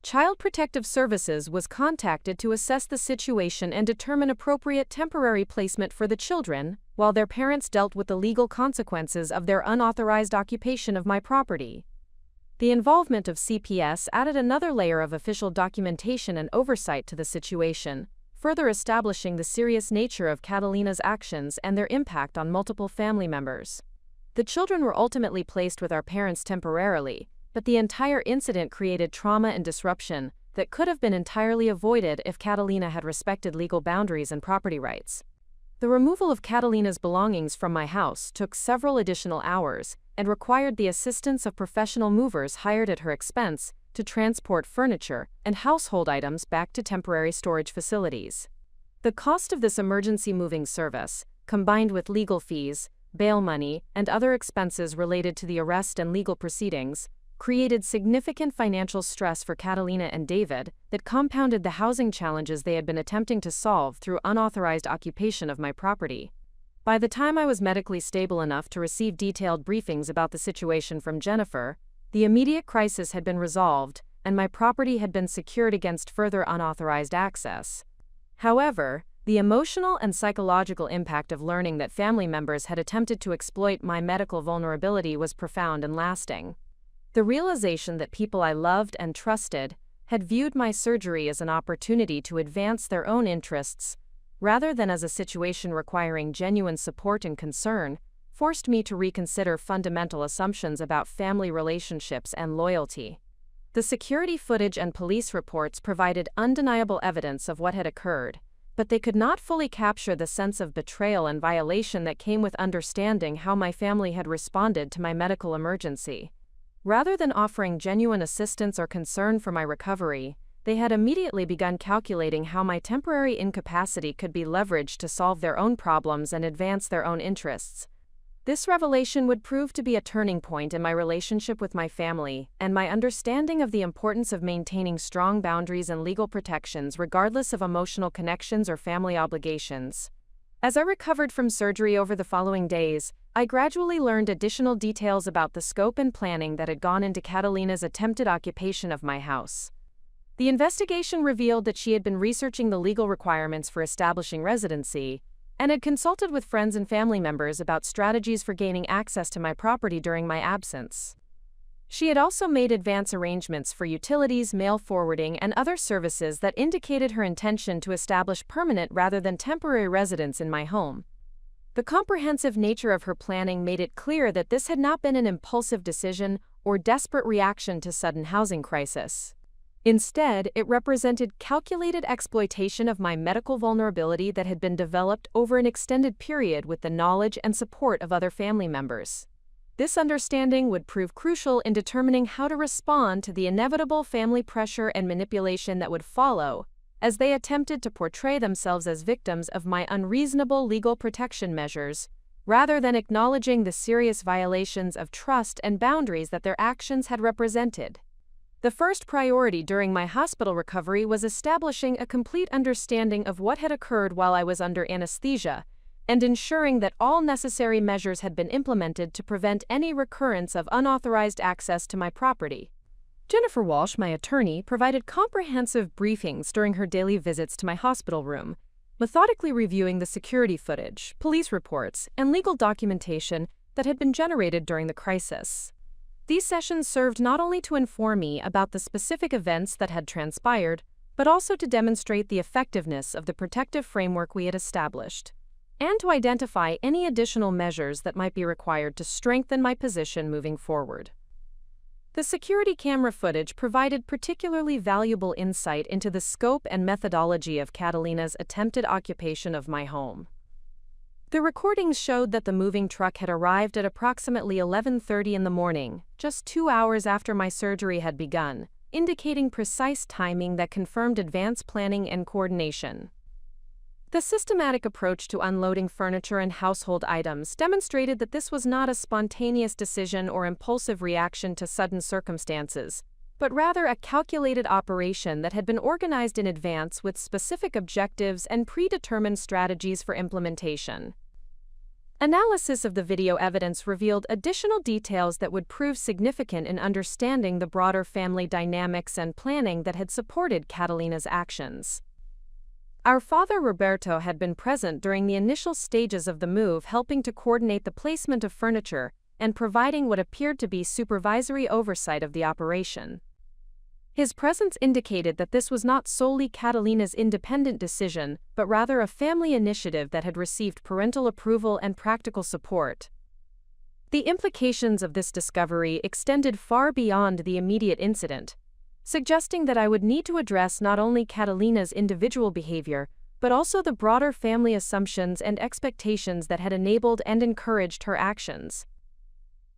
Child Protective Services was contacted to assess the situation and determine appropriate temporary placement for the children, while their parents dealt with the legal consequences of their unauthorized occupation of my property. The involvement of CPS added another layer of official documentation and oversight to the situation, further establishing the serious nature of Catalina's actions and their impact on multiple family members. The children were ultimately placed with our parents temporarily, but the entire incident created trauma and disruption that could have been entirely avoided if Catalina had respected legal boundaries and property rights. The removal of Catalina's belongings from my house took several additional hours and required the assistance of professional movers hired at her expense to transport furniture and household items back to temporary storage facilities. The cost of this emergency moving service, combined with legal fees, bail money, and other expenses related to the arrest and legal proceedings, created significant financial stress for Catalina and David that compounded the housing challenges they had been attempting to solve through unauthorized occupation of my property. By the time I was medically stable enough to receive detailed briefings about the situation from Jennifer, the immediate crisis had been resolved and my property had been secured against further unauthorized access. However, the emotional and psychological impact of learning that family members had attempted to exploit my medical vulnerability was profound and lasting. The realization that people I loved and trusted had viewed my surgery as an opportunity to advance their own interests, rather than as a situation requiring genuine support and concern, forced me to reconsider fundamental assumptions about family relationships and loyalty. The security footage and police reports provided undeniable evidence of what had occurred, but they could not fully capture the sense of betrayal and violation that came with understanding how my family had responded to my medical emergency. Rather than offering genuine assistance or concern for my recovery, they had immediately begun calculating how my temporary incapacity could be leveraged to solve their own problems and advance their own interests. This revelation would prove to be a turning point in my relationship with my family and my understanding of the importance of maintaining strong boundaries and legal protections regardless of emotional connections or family obligations. As I recovered from surgery over the following days, I gradually learned additional details about the scope and planning that had gone into Catalina's attempted occupation of my house. The investigation revealed that she had been researching the legal requirements for establishing residency and had consulted with friends and family members about strategies for gaining access to my property during my absence. She had also made advance arrangements for utilities, mail forwarding, and other services that indicated her intention to establish permanent rather than temporary residence in my home. The comprehensive nature of her planning made it clear that this had not been an impulsive decision or desperate reaction to sudden housing crisis. Instead, it represented calculated exploitation of my medical vulnerability that had been developed over an extended period with the knowledge and support of other family members. This understanding would prove crucial in determining how to respond to the inevitable family pressure and manipulation that would follow, as they attempted to portray themselves as victims of my unreasonable legal protection measures, rather than acknowledging the serious violations of trust and boundaries that their actions had represented. The first priority during my hospital recovery was establishing a complete understanding of what had occurred while I was under anesthesia, and ensuring that all necessary measures had been implemented to prevent any recurrence of unauthorized access to my property. Jennifer Walsh, my attorney, provided comprehensive briefings during her daily visits to my hospital room, methodically reviewing the security footage, police reports, and legal documentation that had been generated during the crisis. These sessions served not only to inform me about the specific events that had transpired, but also to demonstrate the effectiveness of the protective framework we had established, and to identify any additional measures that might be required to strengthen my position moving forward. The security camera footage provided particularly valuable insight into the scope and methodology of Catalina's attempted occupation of my home. The recordings showed that the moving truck had arrived at approximately 11:30 in the morning, just 2 hours after my surgery had begun, indicating precise timing that confirmed advanced planning and coordination. The systematic approach to unloading furniture and household items demonstrated that this was not a spontaneous decision or impulsive reaction to sudden circumstances, but rather a calculated operation that had been organized in advance with specific objectives and predetermined strategies for implementation. Analysis of the video evidence revealed additional details that would prove significant in understanding the broader family dynamics and planning that had supported Catalina's actions. Our father Roberto had been present during the initial stages of the move, helping to coordinate the placement of furniture and providing what appeared to be supervisory oversight of the operation. His presence indicated that this was not solely Catalina's independent decision, but rather a family initiative that had received parental approval and practical support. The implications of this discovery extended far beyond the immediate incident, suggesting that I would need to address not only Catalina's individual behavior, but also the broader family assumptions and expectations that had enabled and encouraged her actions.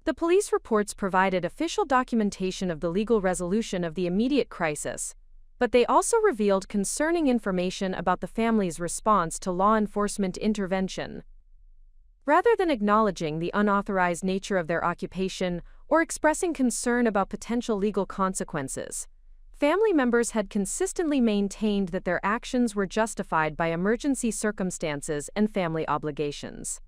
The police reports provided official documentation of the legal resolution of the immediate crisis, but they also revealed concerning information about the family's response to law enforcement intervention. Rather than acknowledging the unauthorized nature of their occupation or expressing concern about potential legal consequences, family members had consistently maintained that their actions were justified by emergency circumstances and family obligations.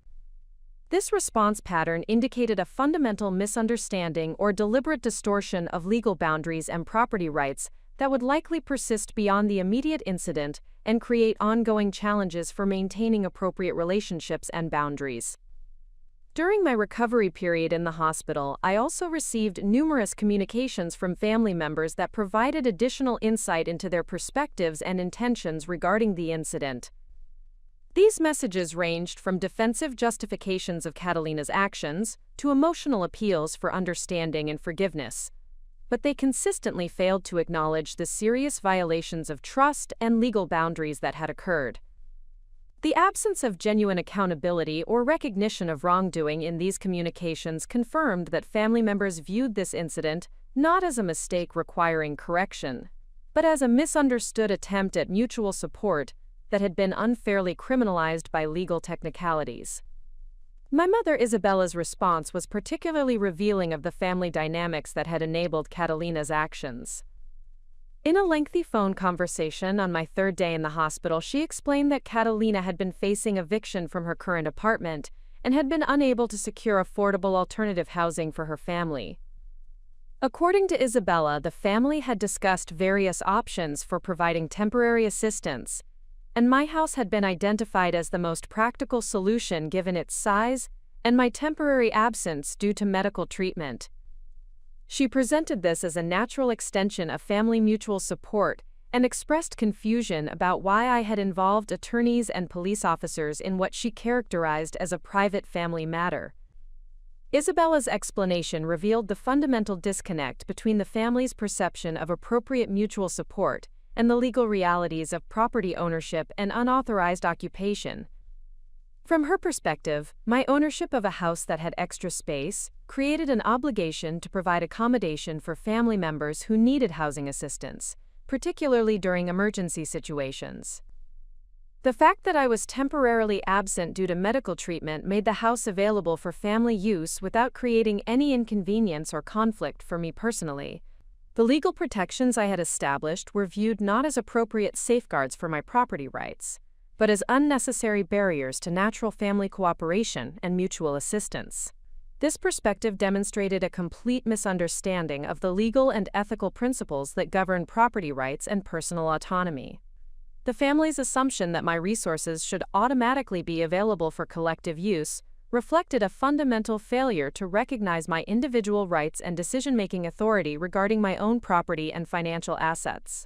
This response pattern indicated a fundamental misunderstanding or deliberate distortion of legal boundaries and property rights that would likely persist beyond the immediate incident and create ongoing challenges for maintaining appropriate relationships and boundaries. During my recovery period in the hospital, I also received numerous communications from family members that provided additional insight into their perspectives and intentions regarding the incident. These messages ranged from defensive justifications of Catalina's actions to emotional appeals for understanding and forgiveness, but they consistently failed to acknowledge the serious violations of trust and legal boundaries that had occurred. The absence of genuine accountability or recognition of wrongdoing in these communications confirmed that family members viewed this incident not as a mistake requiring correction, but as a misunderstood attempt at mutual support that had been unfairly criminalized by legal technicalities. My mother Isabella's response was particularly revealing of the family dynamics that had enabled Catalina's actions. In a lengthy phone conversation on my third day in the hospital, she explained that Catalina had been facing eviction from her current apartment and had been unable to secure affordable alternative housing for her family. According to Isabella, the family had discussed various options for providing temporary assistance, and my house had been identified as the most practical solution given its size and my temporary absence due to medical treatment. She presented this as a natural extension of family mutual support and expressed confusion about why I had involved attorneys and police officers in what she characterized as a private family matter. Isabella's explanation revealed the fundamental disconnect between the family's perception of appropriate mutual support and the legal realities of property ownership and unauthorized occupation. From her perspective, my ownership of a house that had extra space created an obligation to provide accommodation for family members who needed housing assistance, particularly during emergency situations. The fact that I was temporarily absent due to medical treatment made the house available for family use without creating any inconvenience or conflict for me personally. The legal protections I had established were viewed not as appropriate safeguards for my property rights, but as unnecessary barriers to natural family cooperation and mutual assistance. This perspective demonstrated a complete misunderstanding of the legal and ethical principles that govern property rights and personal autonomy. The family's assumption that my resources should automatically be available for collective use reflected a fundamental failure to recognize my individual rights and decision-making authority regarding my own property and financial assets.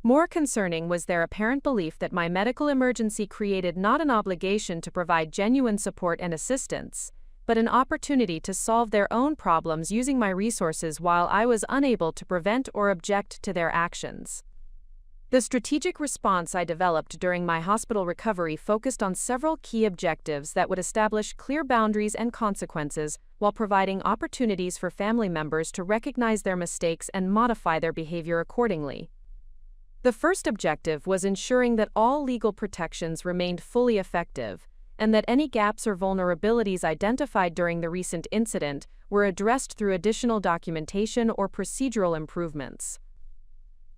More concerning was their apparent belief that my medical emergency created not an obligation to provide genuine support and assistance, but an opportunity to solve their own problems using my resources while I was unable to prevent or object to their actions. The strategic response I developed during my hospital recovery focused on several key objectives that would establish clear boundaries and consequences while providing opportunities for family members to recognize their mistakes and modify their behavior accordingly. The first objective was ensuring that all legal protections remained fully effective, and that any gaps or vulnerabilities identified during the recent incident were addressed through additional documentation or procedural improvements.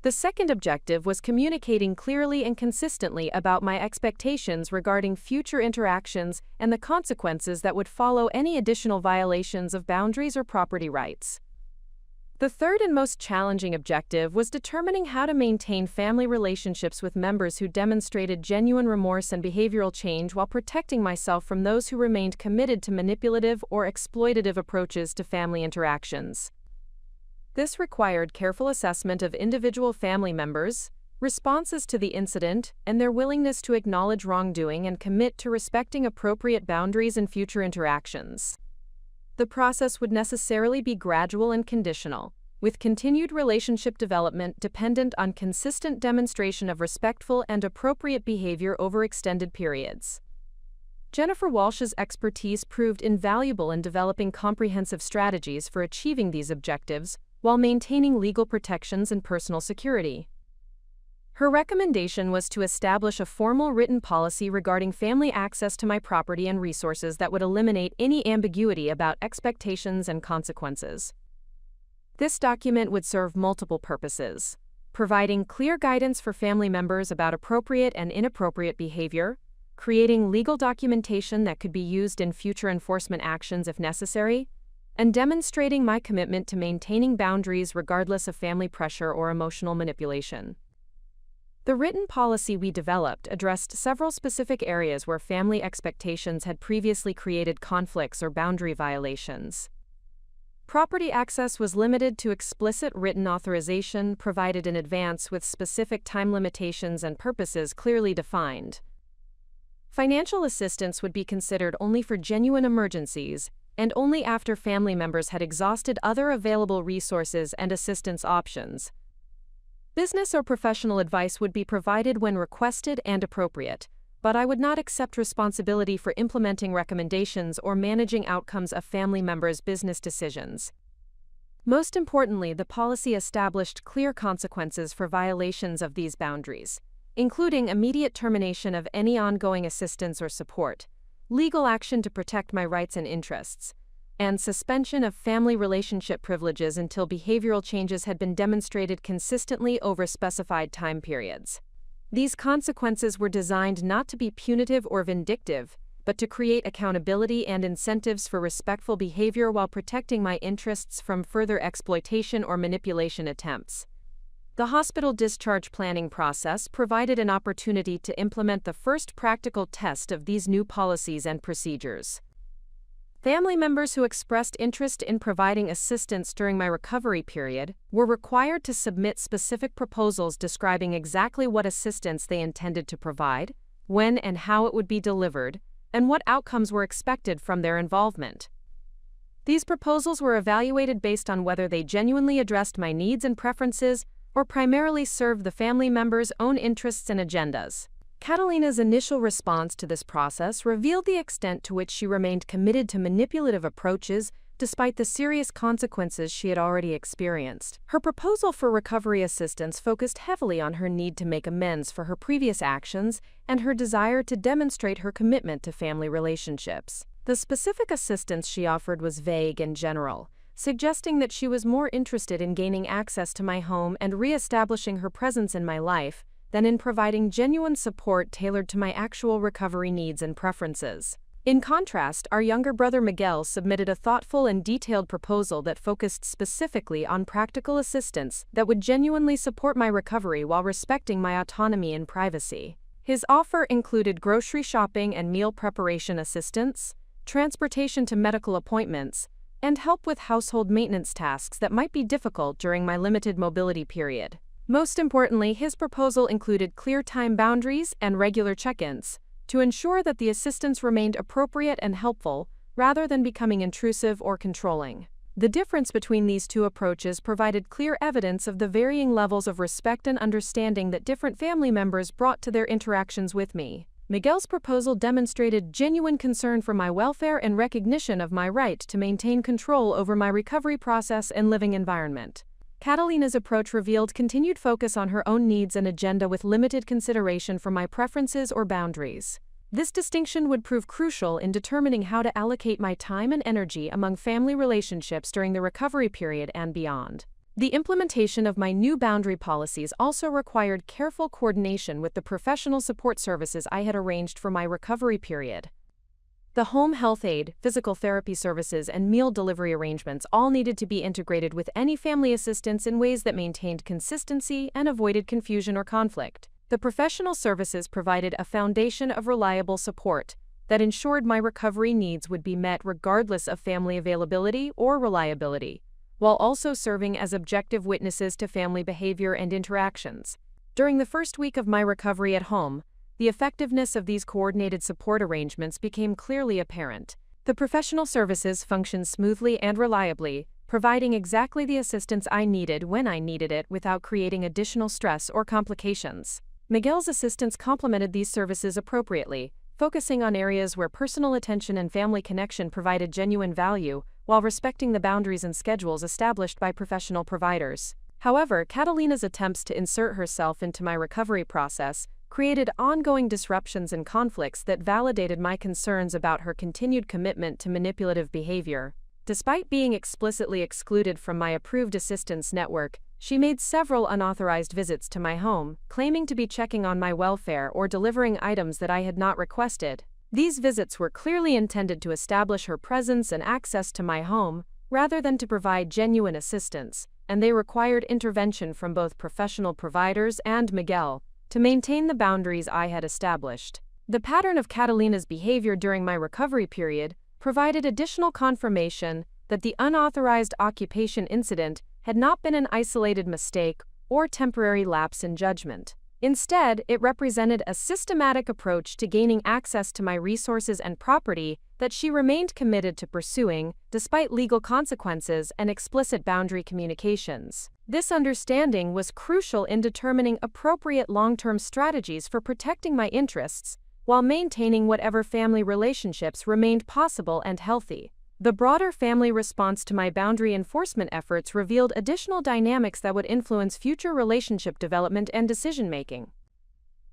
The second objective was communicating clearly and consistently about my expectations regarding future interactions and the consequences that would follow any additional violations of boundaries or property rights. The third and most challenging objective was determining how to maintain family relationships with members who demonstrated genuine remorse and behavioral change while protecting myself from those who remained committed to manipulative or exploitative approaches to family interactions. This required careful assessment of individual family members, responses to the incident, and their willingness to acknowledge wrongdoing and commit to respecting appropriate boundaries in future interactions. The process would necessarily be gradual and conditional, with continued relationship development dependent on consistent demonstration of respectful and appropriate behavior over extended periods. Jennifer Walsh's expertise proved invaluable in developing comprehensive strategies for achieving these objectives while maintaining legal protections and personal security. Her recommendation was to establish a formal written policy regarding family access to my property and resources that would eliminate any ambiguity about expectations and consequences. This document would serve multiple purposes, providing clear guidance for family members about appropriate and inappropriate behavior, creating legal documentation that could be used in future enforcement actions if necessary, and demonstrating my commitment to maintaining boundaries regardless of family pressure or emotional manipulation. The written policy we developed addressed several specific areas where family expectations had previously created conflicts or boundary violations. Property access was limited to explicit written authorization provided in advance with specific time limitations and purposes clearly defined. Financial assistance would be considered only for genuine emergencies and only after family members had exhausted other available resources and assistance options. Business or professional advice would be provided when requested and appropriate, but I would not accept responsibility for implementing recommendations or managing outcomes of family members' business decisions. Most importantly, the policy established clear consequences for violations of these boundaries, including immediate termination of any ongoing assistance or support, legal action to protect my rights and interests, and suspension of family relationship privileges until behavioral changes had been demonstrated consistently over specified time periods. These consequences were designed not to be punitive or vindictive, but to create accountability and incentives for respectful behavior while protecting my interests from further exploitation or manipulation attempts. The hospital discharge planning process provided an opportunity to implement the first practical test of these new policies and procedures. Family members who expressed interest in providing assistance during my recovery period were required to submit specific proposals describing exactly what assistance they intended to provide, when and how it would be delivered, and what outcomes were expected from their involvement. These proposals were evaluated based on whether they genuinely addressed my needs and preferences or primarily served the family members' own interests and agendas. Catalina's initial response to this process revealed the extent to which she remained committed to manipulative approaches despite the serious consequences she had already experienced. Her proposal for recovery assistance focused heavily on her need to make amends for her previous actions and her desire to demonstrate her commitment to family relationships. The specific assistance she offered was vague and general, suggesting that she was more interested in gaining access to my home and re-establishing her presence in my life than in providing genuine support tailored to my actual recovery needs and preferences. In contrast, our younger brother Miguel submitted a thoughtful and detailed proposal that focused specifically on practical assistance that would genuinely support my recovery while respecting my autonomy and privacy. His offer included grocery shopping and meal preparation assistance, transportation to medical appointments, and help with household maintenance tasks that might be difficult during my limited mobility period. Most importantly, his proposal included clear time boundaries and regular check-ins to ensure that the assistance remained appropriate and helpful rather than becoming intrusive or controlling. The difference between these two approaches provided clear evidence of the varying levels of respect and understanding that different family members brought to their interactions with me. Miguel's proposal demonstrated genuine concern for my welfare and recognition of my right to maintain control over my recovery process and living environment. Catalina's approach revealed continued focus on her own needs and agenda with limited consideration for my preferences or boundaries. This distinction would prove crucial in determining how to allocate my time and energy among family relationships during the recovery period and beyond. The implementation of my new boundary policies also required careful coordination with the professional support services I had arranged for my recovery period. The home health aid, physical therapy services, and meal delivery arrangements all needed to be integrated with any family assistance in ways that maintained consistency and avoided confusion or conflict. The professional services provided a foundation of reliable support that ensured my recovery needs would be met regardless of family availability or reliability, while also serving as objective witnesses to family behavior and interactions. During the first week of my recovery at home, the effectiveness of these coordinated support arrangements became clearly apparent. The professional services functioned smoothly and reliably, providing exactly the assistance I needed when I needed it without creating additional stress or complications. Miguel's assistance complemented these services appropriately, focusing on areas where personal attention and family connection provided genuine value, while respecting the boundaries and schedules established by professional providers. However, Catalina's attempts to insert herself into my recovery process created ongoing disruptions and conflicts that validated my concerns about her continued commitment to manipulative behavior. Despite being explicitly excluded from my approved assistance network, she made several unauthorized visits to my home, claiming to be checking on my welfare or delivering items that I had not requested. These visits were clearly intended to establish her presence and access to my home, rather than to provide genuine assistance, and they required intervention from both professional providers and Miguel to maintain the boundaries I had established. The pattern of Catalina's behavior during my recovery period provided additional confirmation that the unauthorized occupation incident had not been an isolated mistake or temporary lapse in judgment. Instead, it represented a systematic approach to gaining access to my resources and property that she remained committed to pursuing, despite legal consequences and explicit boundary communications. This understanding was crucial in determining appropriate long-term strategies for protecting my interests while maintaining whatever family relationships remained possible and healthy. The broader family response to my boundary enforcement efforts revealed additional dynamics that would influence future relationship development and decision-making.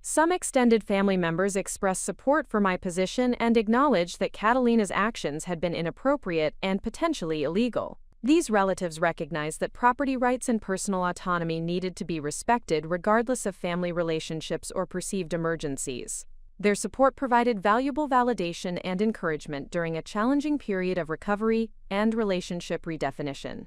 Some extended family members expressed support for my position and acknowledged that Catalina's actions had been inappropriate and potentially illegal. These relatives recognized that property rights and personal autonomy needed to be respected regardless of family relationships or perceived emergencies. Their support provided valuable validation and encouragement during a challenging period of recovery and relationship redefinition.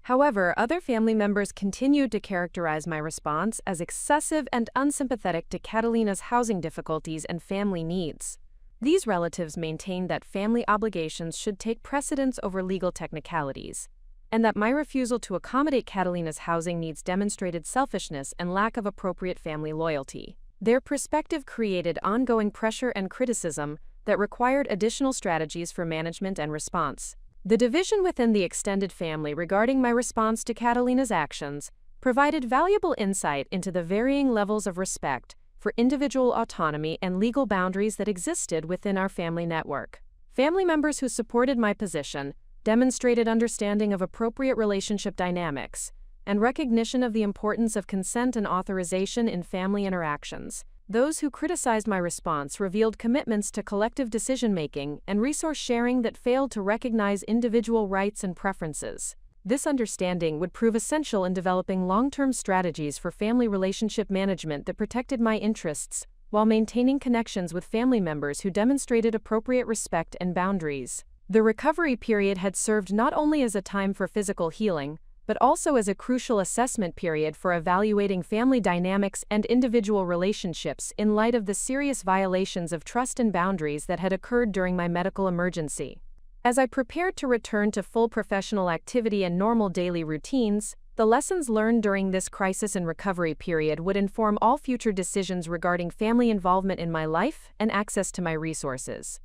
However, other family members continued to characterize my response as excessive and unsympathetic to Catalina's housing difficulties and family needs. These relatives maintained that family obligations should take precedence over legal technicalities, and that my refusal to accommodate Catalina's housing needs demonstrated selfishness and lack of appropriate family loyalty. Their perspective created ongoing pressure and criticism that required additional strategies for management and response. The division within the extended family regarding my response to Catalina's actions provided valuable insight into the varying levels of respect for individual autonomy and legal boundaries that existed within our family network. Family members who supported my position demonstrated understanding of appropriate relationship dynamics and recognition of the importance of consent and authorization in family interactions. Those who criticized my response revealed commitments to collective decision-making and resource sharing that failed to recognize individual rights and preferences. This understanding would prove essential in developing long-term strategies for family relationship management that protected my interests while maintaining connections with family members who demonstrated appropriate respect and boundaries. The recovery period had served not only as a time for physical healing, but also as a crucial assessment period for evaluating family dynamics and individual relationships in light of the serious violations of trust and boundaries that had occurred during my medical emergency. As I prepared to return to full professional activity and normal daily routines, the lessons learned during this crisis and recovery period would inform all future decisions regarding family involvement in my life and access to my resources.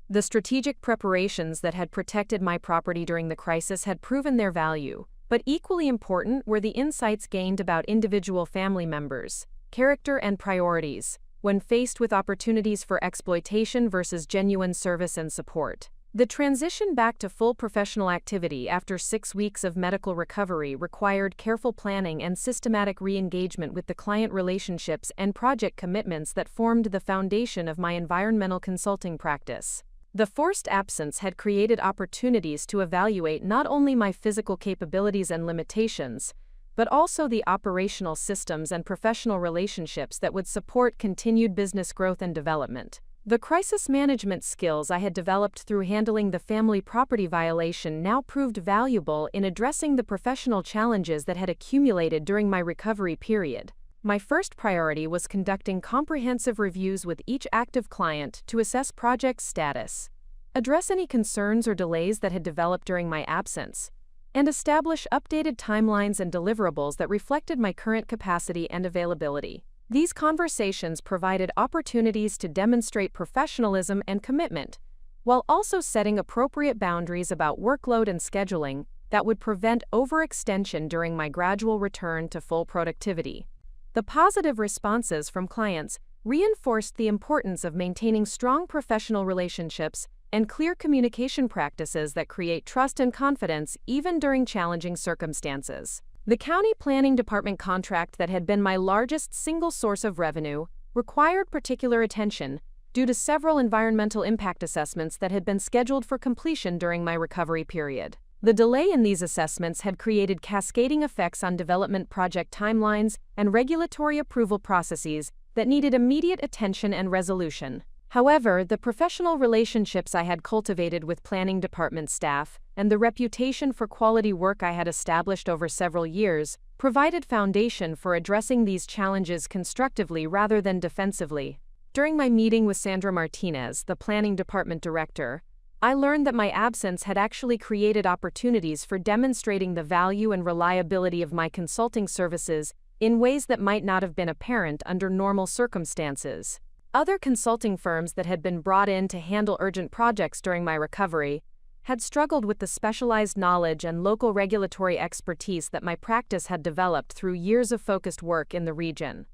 The strategic preparations that had protected my property during the crisis had proven their value, but equally important were the insights gained about individual family members, character and priorities, when faced with opportunities for exploitation versus genuine service and support. The transition back to full professional activity after 6 weeks of medical recovery required careful planning and systematic re-engagement with the client relationships and project commitments that formed the foundation of my environmental consulting practice. The forced absence had created opportunities to evaluate not only my physical capabilities and limitations, but also the operational systems and professional relationships that would support continued business growth and development. The crisis management skills I had developed through handling the family property violation now proved valuable in addressing the professional challenges that had accumulated during my recovery period. My first priority was conducting comprehensive reviews with each active client to assess project status, address any concerns or delays that had developed during my absence, and establish updated timelines and deliverables that reflected my current capacity and availability. These conversations provided opportunities to demonstrate professionalism and commitment, while also setting appropriate boundaries about workload and scheduling that would prevent overextension during my gradual return to full productivity. The positive responses from clients reinforced the importance of maintaining strong professional relationships and clear communication practices that create trust and confidence even during challenging circumstances. The county planning department contract that had been my largest single source of revenue required particular attention due to several environmental impact assessments that had been scheduled for completion during my recovery period. The delay in these assessments had created cascading effects on development project timelines and regulatory approval processes that needed immediate attention and resolution. However, the professional relationships I had cultivated with planning department staff and the reputation for quality work I had established over several years provided foundation for addressing these challenges constructively rather than defensively. During my meeting with Sandra Martinez, the planning department director, I learned that my absence had actually created opportunities for demonstrating the value and reliability of my consulting services in ways that might not have been apparent under normal circumstances. Other consulting firms that had been brought in to handle urgent projects during my recovery had struggled with the specialized knowledge and local regulatory expertise that my practice had developed through years of focused work in the region.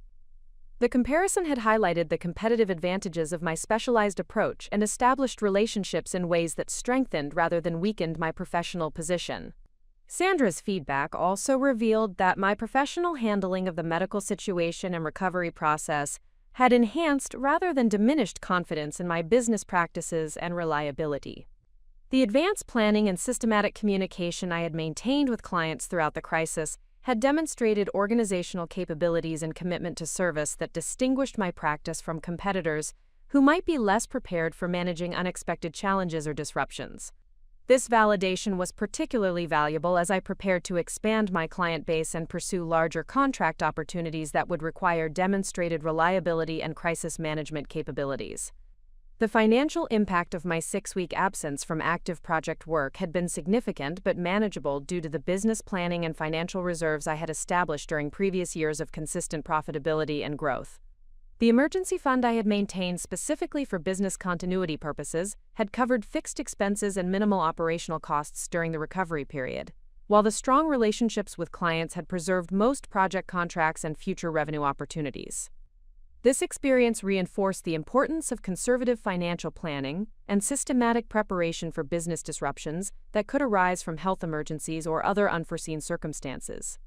The comparison had highlighted the competitive advantages of my specialized approach and established relationships in ways that strengthened rather than weakened my professional position. Sandra's feedback also revealed that my professional handling of the medical situation and recovery process had enhanced rather than diminished confidence in my business practices and reliability. The advanced planning and systematic communication I had maintained with clients throughout the crisis had demonstrated organizational capabilities and commitment to service that distinguished my practice from competitors who might be less prepared for managing unexpected challenges or disruptions. This validation was particularly valuable as I prepared to expand my client base and pursue larger contract opportunities that would require demonstrated reliability and crisis management capabilities. The financial impact of my 6-week absence from active project work had been significant but manageable due to the business planning and financial reserves I had established during previous years of consistent profitability and growth. The emergency fund I had maintained specifically for business continuity purposes had covered fixed expenses and minimal operational costs during the recovery period, while the strong relationships with clients had preserved most project contracts and future revenue opportunities. This experience reinforced the importance of conservative financial planning and systematic preparation for business disruptions that could arise from health emergencies or other unforeseen circumstances.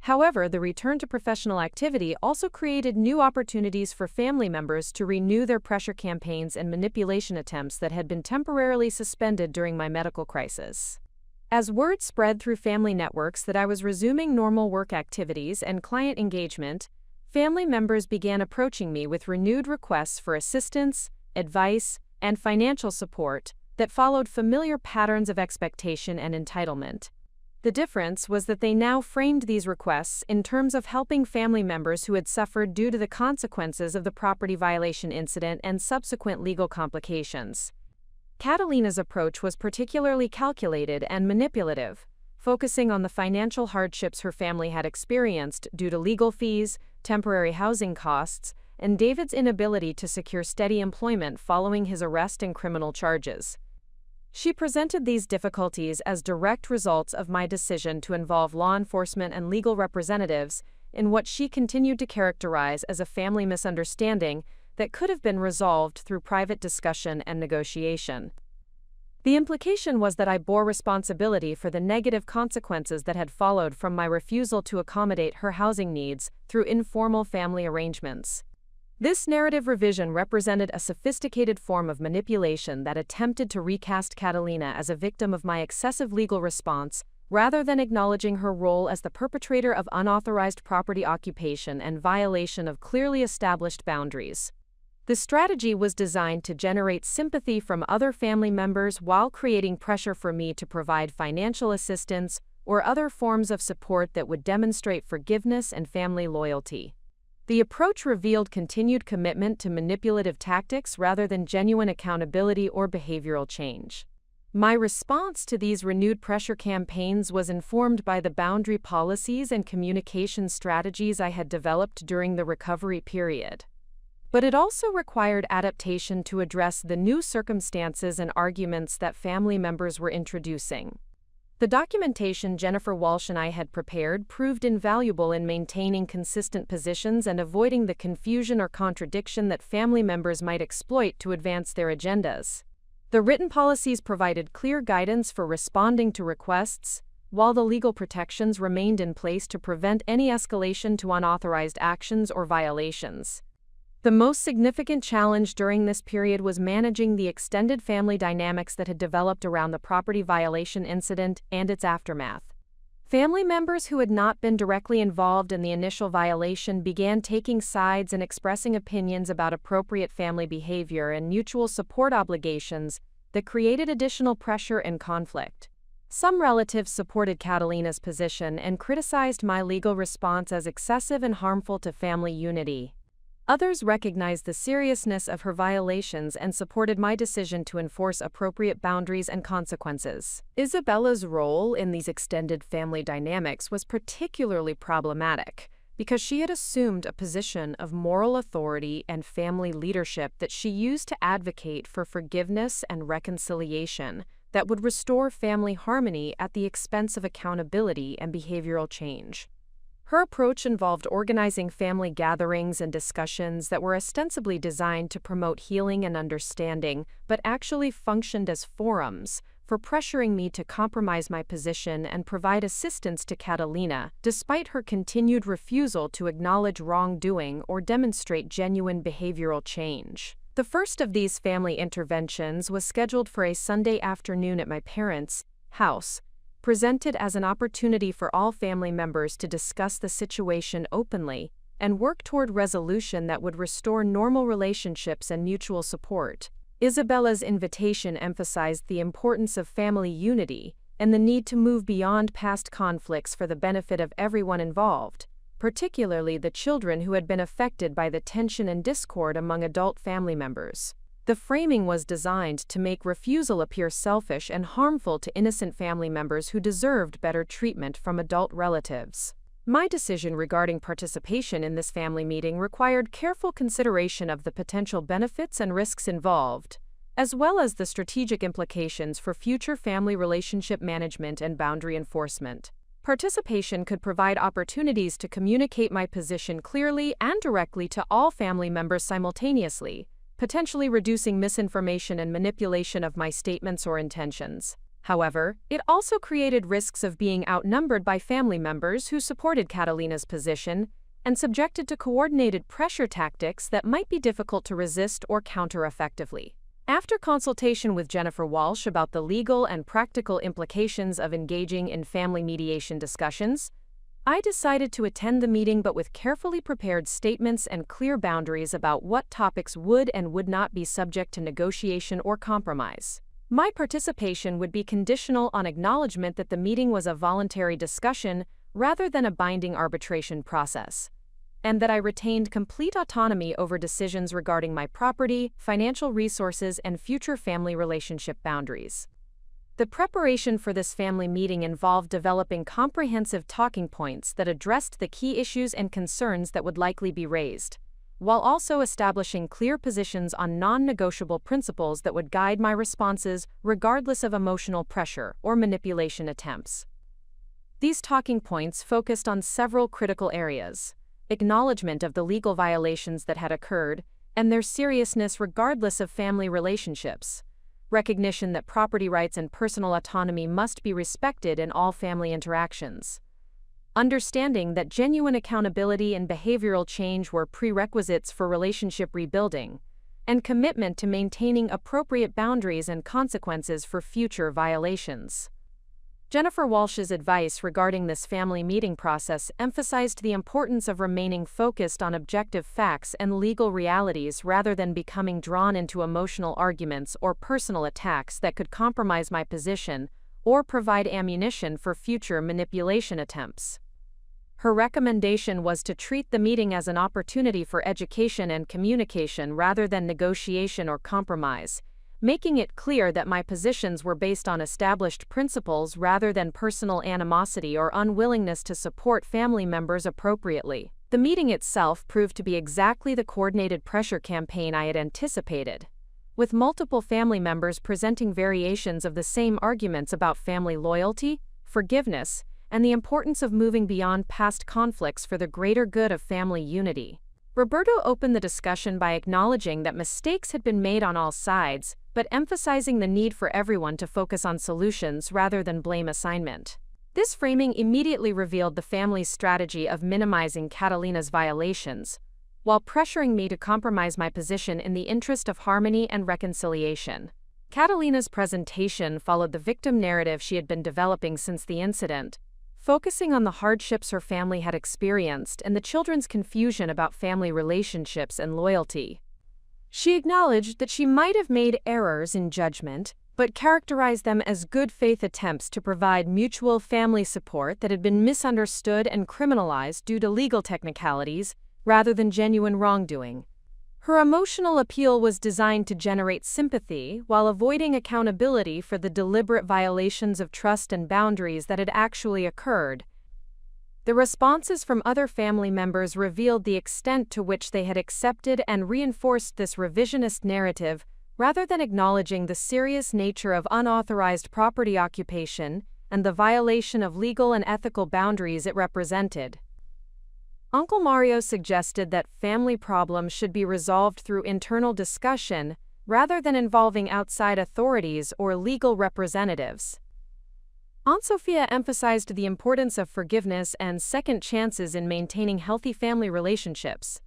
However, the return to professional activity also created new opportunities for family members to renew their pressure campaigns and manipulation attempts that had been temporarily suspended during my medical crisis. As word spread through family networks that I was resuming normal work activities and client engagement, family members began approaching me with renewed requests for assistance, advice, and financial support that followed familiar patterns of expectation and entitlement. The difference was that they now framed these requests in terms of helping family members who had suffered due to the consequences of the property violation incident and subsequent legal complications. Catalina's approach was particularly calculated and manipulative, focusing on the financial hardships her family had experienced due to legal fees, temporary housing costs, and David's inability to secure steady employment following his arrest and criminal charges. She presented these difficulties as direct results of my decision to involve law enforcement and legal representatives in what she continued to characterize as a family misunderstanding that could have been resolved through private discussion and negotiation. The implication was that I bore responsibility for the negative consequences that had followed from my refusal to accommodate her housing needs through informal family arrangements. This narrative revision represented a sophisticated form of manipulation that attempted to recast Catalina as a victim of my excessive legal response, rather than acknowledging her role as the perpetrator of unauthorized property occupation and violation of clearly established boundaries. The strategy was designed to generate sympathy from other family members while creating pressure for me to provide financial assistance or other forms of support that would demonstrate forgiveness and family loyalty. The approach revealed continued commitment to manipulative tactics rather than genuine accountability or behavioral change. My response to these renewed pressure campaigns was informed by the boundary policies and communication strategies I had developed during the recovery period. But it also required adaptation to address the new circumstances and arguments that family members were introducing. The documentation Jennifer Walsh and I had prepared proved invaluable in maintaining consistent positions and avoiding the confusion or contradiction that family members might exploit to advance their agendas. The written policies provided clear guidance for responding to requests, while the legal protections remained in place to prevent any escalation to unauthorized actions or violations. The most significant challenge during this period was managing the extended family dynamics that had developed around the property violation incident and its aftermath. Family members who had not been directly involved in the initial violation began taking sides and expressing opinions about appropriate family behavior and mutual support obligations that created additional pressure and conflict. Some relatives supported Catalina's position and criticized my legal response as excessive and harmful to family unity. Others recognized the seriousness of her violations and supported my decision to enforce appropriate boundaries and consequences. Isabella's role in these extended family dynamics was particularly problematic because she had assumed a position of moral authority and family leadership that she used to advocate for forgiveness and reconciliation that would restore family harmony at the expense of accountability and behavioral change. Her approach involved organizing family gatherings and discussions that were ostensibly designed to promote healing and understanding, but actually functioned as forums for pressuring me to compromise my position and provide assistance to Catalina, despite her continued refusal to acknowledge wrongdoing or demonstrate genuine behavioral change. The first of these family interventions was scheduled for a Sunday afternoon at my parents' house, presented as an opportunity for all family members to discuss the situation openly and work toward resolution that would restore normal relationships and mutual support. Isabella's invitation emphasized the importance of family unity and the need to move beyond past conflicts for the benefit of everyone involved, particularly the children who had been affected by the tension and discord among adult family members. The framing was designed to make refusal appear selfish and harmful to innocent family members who deserved better treatment from adult relatives. My decision regarding participation in this family meeting required careful consideration of the potential benefits and risks involved, as well as the strategic implications for future family relationship management and boundary enforcement. Participation could provide opportunities to communicate my position clearly and directly to all family members simultaneously, potentially reducing misinformation and manipulation of my statements or intentions. However, it also created risks of being outnumbered by family members who supported Catalina's position and subjected to coordinated pressure tactics that might be difficult to resist or counter effectively. After consultation with Jennifer Walsh about the legal and practical implications of engaging in family mediation discussions, I decided to attend the meeting, but with carefully prepared statements and clear boundaries about what topics would and would not be subject to negotiation or compromise. My participation would be conditional on acknowledgement that the meeting was a voluntary discussion rather than a binding arbitration process, and that I retained complete autonomy over decisions regarding my property, financial resources, and future family relationship boundaries. The preparation for this family meeting involved developing comprehensive talking points that addressed the key issues and concerns that would likely be raised, while also establishing clear positions on non-negotiable principles that would guide my responses regardless of emotional pressure or manipulation attempts. These talking points focused on several critical areas: acknowledgement of the legal violations that had occurred and their seriousness regardless of family relationships, recognition that property rights and personal autonomy must be respected in all family interactions, understanding that genuine accountability and behavioral change were prerequisites for relationship rebuilding, and commitment to maintaining appropriate boundaries and consequences for future violations. Jennifer Walsh's advice regarding this family meeting process emphasized the importance of remaining focused on objective facts and legal realities rather than becoming drawn into emotional arguments or personal attacks that could compromise my position or provide ammunition for future manipulation attempts. Her recommendation was to treat the meeting as an opportunity for education and communication rather than negotiation or compromise, making it clear that my positions were based on established principles rather than personal animosity or unwillingness to support family members appropriately. The meeting itself proved to be exactly the coordinated pressure campaign I had anticipated, with multiple family members presenting variations of the same arguments about family loyalty, forgiveness, and the importance of moving beyond past conflicts for the greater good of family unity. Roberto opened the discussion by acknowledging that mistakes had been made on all sides, but emphasizing the need for everyone to focus on solutions rather than blame assignment. This framing immediately revealed the family's strategy of minimizing Catalina's violations, while pressuring me to compromise my position in the interest of harmony and reconciliation. Catalina's presentation followed the victim narrative she had been developing since the incident, focusing on the hardships her family had experienced and the children's confusion about family relationships and loyalty. She acknowledged that she might have made errors in judgment, but characterized them as good faith attempts to provide mutual family support that had been misunderstood and criminalized due to legal technicalities rather than genuine wrongdoing. Her emotional appeal was designed to generate sympathy while avoiding accountability for the deliberate violations of trust and boundaries that had actually occurred. The responses from other family members revealed the extent to which they had accepted and reinforced this revisionist narrative, rather than acknowledging the serious nature of unauthorized property occupation and the violation of legal and ethical boundaries it represented. Uncle Mario suggested that family problems should be resolved through internal discussion rather than involving outside authorities or legal representatives. Aunt Sophia emphasized the importance of forgiveness and second chances in maintaining healthy family relationships.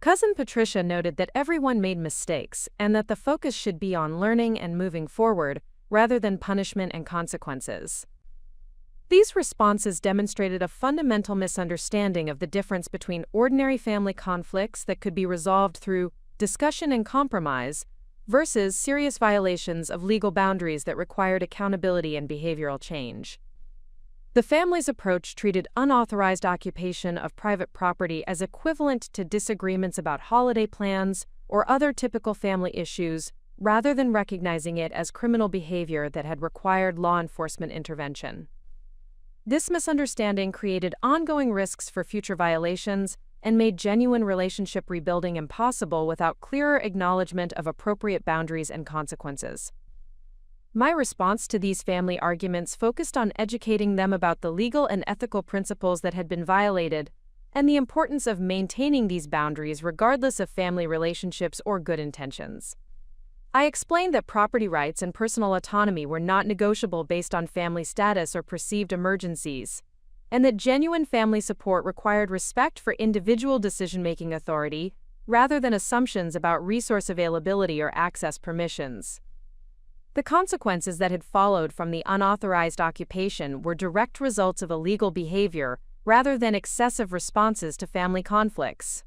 Cousin Patricia noted that everyone made mistakes and that the focus should be on learning and moving forward rather than punishment and consequences. These responses demonstrated a fundamental misunderstanding of the difference between ordinary family conflicts that could be resolved through discussion and compromise versus serious violations of legal boundaries that required accountability and behavioral change. The family's approach treated unauthorized occupation of private property as equivalent to disagreements about holiday plans or other typical family issues, rather than recognizing it as criminal behavior that had required law enforcement intervention. This misunderstanding created ongoing risks for future violations and made genuine relationship rebuilding impossible without clearer acknowledgement of appropriate boundaries and consequences. My response to these family arguments focused on educating them about the legal and ethical principles that had been violated and the importance of maintaining these boundaries regardless of family relationships or good intentions. I explained that property rights and personal autonomy were not negotiable based on family status or perceived emergencies, and that genuine family support required respect for individual decision-making authority rather than assumptions about resource availability or access permissions. The consequences that had followed from the unauthorized occupation were direct results of illegal behavior rather than excessive responses to family conflicts.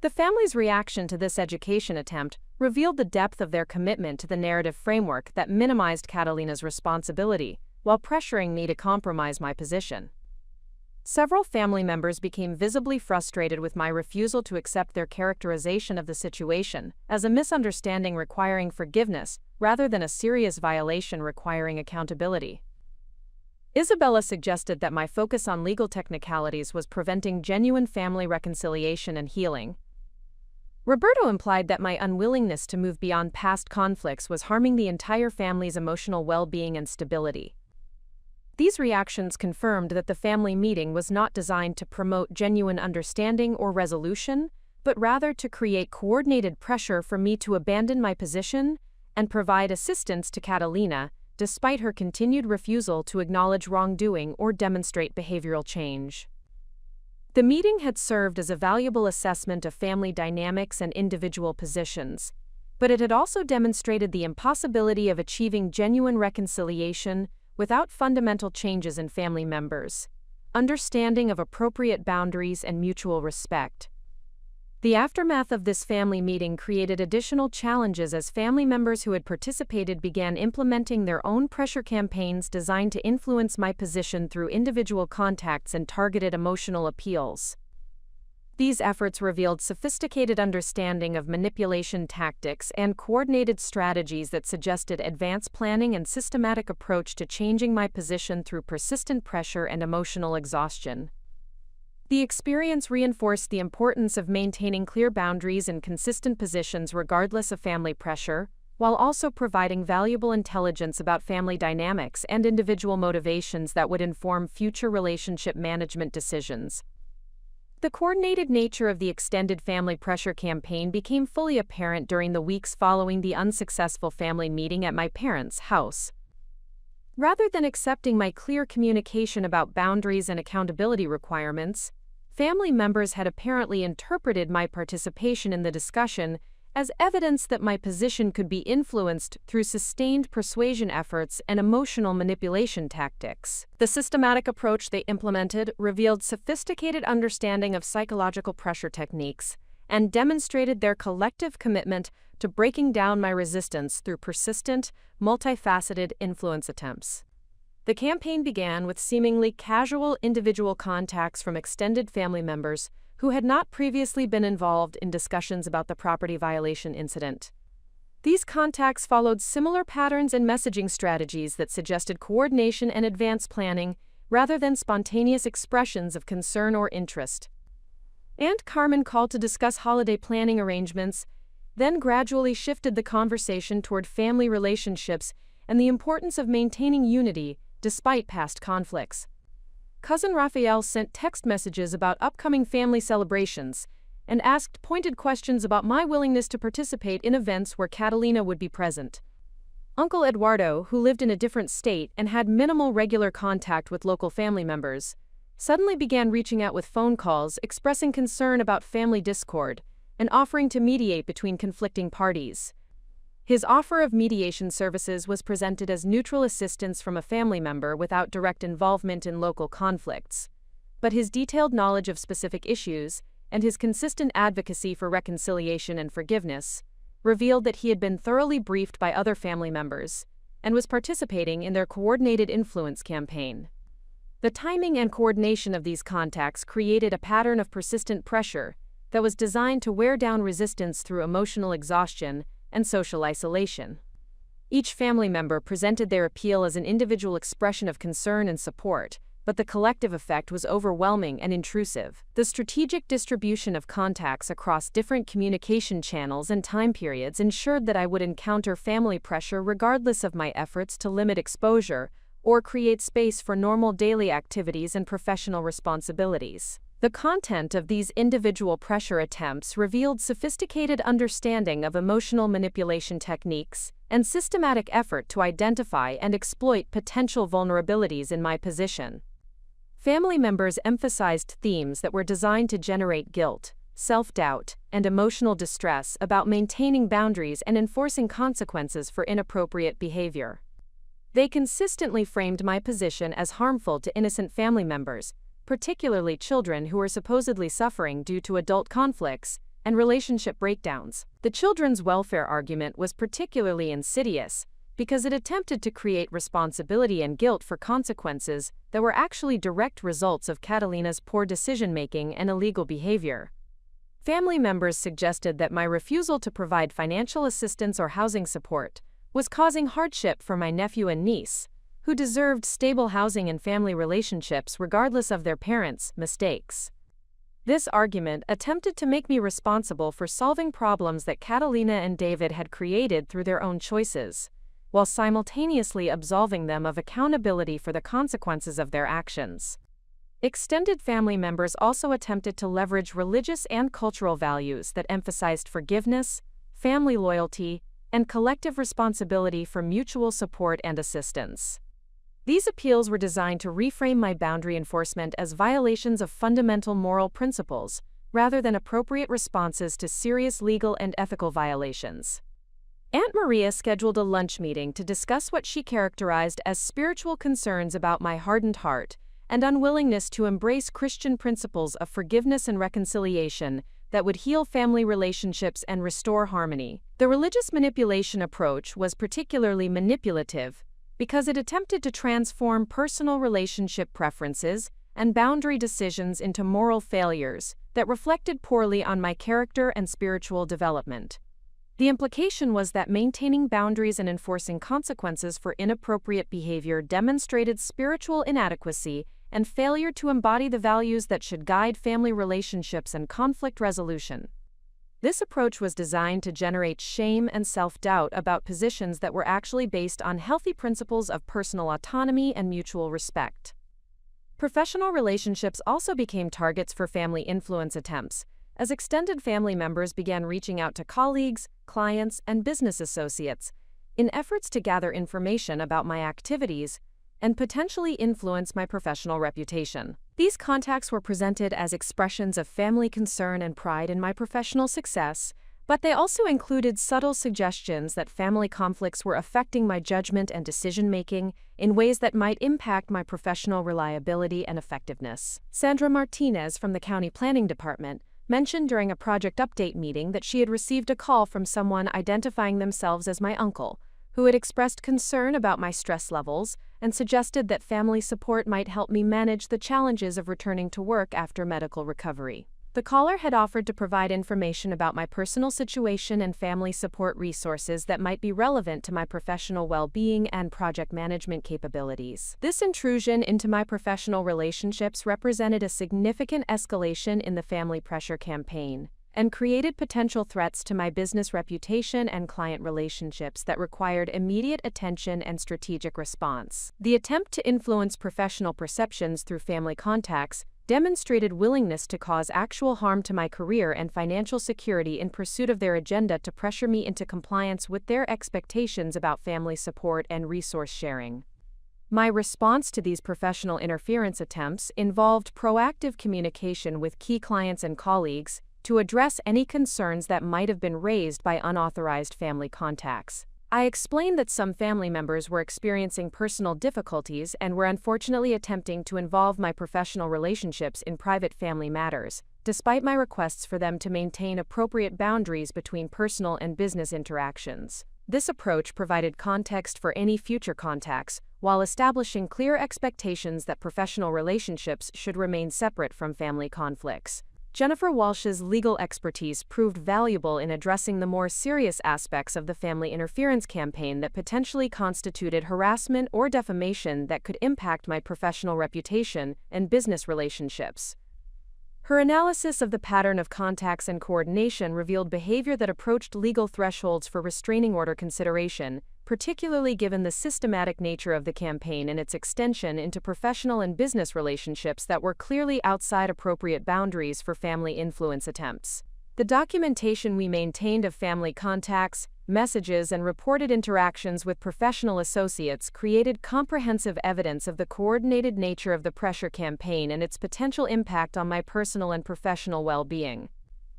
The family's reaction to this education attempt revealed the depth of their commitment to the narrative framework that minimized Catalina's responsibility while pressuring me to compromise my position. Several family members became visibly frustrated with my refusal to accept their characterization of the situation as a misunderstanding requiring forgiveness rather than a serious violation requiring accountability. Isabella suggested that my focus on legal technicalities was preventing genuine family reconciliation and healing. Roberto implied that my unwillingness to move beyond past conflicts was harming the entire family's emotional well-being and stability. These reactions confirmed that the family meeting was not designed to promote genuine understanding or resolution, but rather to create coordinated pressure for me to abandon my position and provide assistance to Catalina, despite her continued refusal to acknowledge wrongdoing or demonstrate behavioral change. The meeting had served as a valuable assessment of family dynamics and individual positions, but it had also demonstrated the impossibility of achieving genuine reconciliation without fundamental changes in family members, understanding of appropriate boundaries, and mutual respect. The aftermath of this family meeting created additional challenges as family members who had participated began implementing their own pressure campaigns designed to influence my position through individual contacts and targeted emotional appeals. These efforts revealed sophisticated understanding of manipulation tactics and coordinated strategies that suggested advanced planning and systematic approach to changing my position through persistent pressure and emotional exhaustion. The experience reinforced the importance of maintaining clear boundaries and consistent positions regardless of family pressure, while also providing valuable intelligence about family dynamics and individual motivations that would inform future relationship management decisions. The coordinated nature of the extended family pressure campaign became fully apparent during the weeks following the unsuccessful family meeting at my parents' house. Rather than accepting my clear communication about boundaries and accountability requirements, family members had apparently interpreted my participation in the discussion as evidence that my position could be influenced through sustained persuasion efforts and emotional manipulation tactics. The systematic approach they implemented revealed sophisticated understanding of psychological pressure techniques and demonstrated their collective commitment to breaking down my resistance through persistent, multifaceted influence attempts. The campaign began with seemingly casual individual contacts from extended family members who had not previously been involved in discussions about the property violation incident. These contacts followed similar patterns and messaging strategies that suggested coordination and advanced planning rather than spontaneous expressions of concern or interest. Aunt Carmen called to discuss holiday planning arrangements, then gradually shifted the conversation toward family relationships and the importance of maintaining unity despite past conflicts. Cousin Raphael sent text messages about upcoming family celebrations and asked pointed questions about my willingness to participate in events where Catalina would be present. Uncle Eduardo, who lived in a different state and had minimal regular contact with local family members, suddenly began reaching out with phone calls expressing concern about family discord and offering to mediate between conflicting parties. His offer of mediation services was presented as neutral assistance from a family member without direct involvement in local conflicts. But his detailed knowledge of specific issues and his consistent advocacy for reconciliation and forgiveness revealed that he had been thoroughly briefed by other family members and was participating in their coordinated influence campaign. The timing and coordination of these contacts created a pattern of persistent pressure that was designed to wear down resistance through emotional exhaustion and social isolation. Each family member presented their appeal as an individual expression of concern and support, but the collective effect was overwhelming and intrusive. The strategic distribution of contacts across different communication channels and time periods ensured that I would encounter family pressure regardless of my efforts to limit exposure or create space for normal daily activities and professional responsibilities. The content of these individual pressure attempts revealed sophisticated understanding of emotional manipulation techniques and systematic effort to identify and exploit potential vulnerabilities in my position. Family members emphasized themes that were designed to generate guilt, self-doubt, and emotional distress about maintaining boundaries and enforcing consequences for inappropriate behavior. They consistently framed my position as harmful to innocent family members, particularly children who were supposedly suffering due to adult conflicts and relationship breakdowns. The children's welfare argument was particularly insidious because it attempted to create responsibility and guilt for consequences that were actually direct results of Catalina's poor decision-making and illegal behavior. Family members suggested that my refusal to provide financial assistance or housing support was causing hardship for my nephew and niece, who deserved stable housing and family relationships regardless of their parents' mistakes. This argument attempted to make me responsible for solving problems that Catalina and David had created through their own choices, while simultaneously absolving them of accountability for the consequences of their actions. Extended family members also attempted to leverage religious and cultural values that emphasized forgiveness, family loyalty, and collective responsibility for mutual support and assistance. These appeals were designed to reframe my boundary enforcement as violations of fundamental moral principles, rather than appropriate responses to serious legal and ethical violations. Aunt Maria scheduled a lunch meeting to discuss what she characterized as spiritual concerns about my hardened heart and unwillingness to embrace Christian principles of forgiveness and reconciliation that would heal family relationships and restore harmony. The religious manipulation approach was particularly manipulative because it attempted to transform personal relationship preferences and boundary decisions into moral failures that reflected poorly on my character and spiritual development. The implication was that maintaining boundaries and enforcing consequences for inappropriate behavior demonstrated spiritual inadequacy and failure to embody the values that should guide family relationships and conflict resolution. This approach was designed to generate shame and self-doubt about positions that were actually based on healthy principles of personal autonomy and mutual respect. Professional relationships also became targets for family influence attempts, as extended family members began reaching out to colleagues, clients, and business associates in efforts to gather information about my activities and potentially influence my professional reputation. These contacts were presented as expressions of family concern and pride in my professional success, but they also included subtle suggestions that family conflicts were affecting my judgment and decision-making in ways that might impact my professional reliability and effectiveness. Sandra Martinez from the County Planning Department mentioned during a project update meeting that she had received a call from someone identifying themselves as my uncle, who had expressed concern about my stress levels and suggested that family support might help me manage the challenges of returning to work after medical recovery. The caller had offered to provide information about my personal situation and family support resources that might be relevant to my professional well-being and project management capabilities. This intrusion into my professional relationships represented a significant escalation in the family pressure campaign, and created potential threats to my business reputation and client relationships that required immediate attention and strategic response. The attempt to influence professional perceptions through family contacts demonstrated willingness to cause actual harm to my career and financial security in pursuit of their agenda to pressure me into compliance with their expectations about family support and resource sharing. My response to these professional interference attempts involved proactive communication with key clients and colleagues to address any concerns that might have been raised by unauthorized family contacts. I explained that some family members were experiencing personal difficulties and were unfortunately attempting to involve my professional relationships in private family matters, despite my requests for them to maintain appropriate boundaries between personal and business interactions. This approach provided context for any future contacts, while establishing clear expectations that professional relationships should remain separate from family conflicts. Jennifer Walsh's legal expertise proved valuable in addressing the more serious aspects of the family interference campaign that potentially constituted harassment or defamation that could impact my professional reputation and business relationships. Her analysis of the pattern of contacts and coordination revealed behavior that approached legal thresholds for restraining order consideration, particularly given the systematic nature of the campaign and its extension into professional and business relationships that were clearly outside appropriate boundaries for family influence attempts. The documentation we maintained of family contacts, messages, and reported interactions with professional associates created comprehensive evidence of the coordinated nature of the pressure campaign and its potential impact on my personal and professional well-being.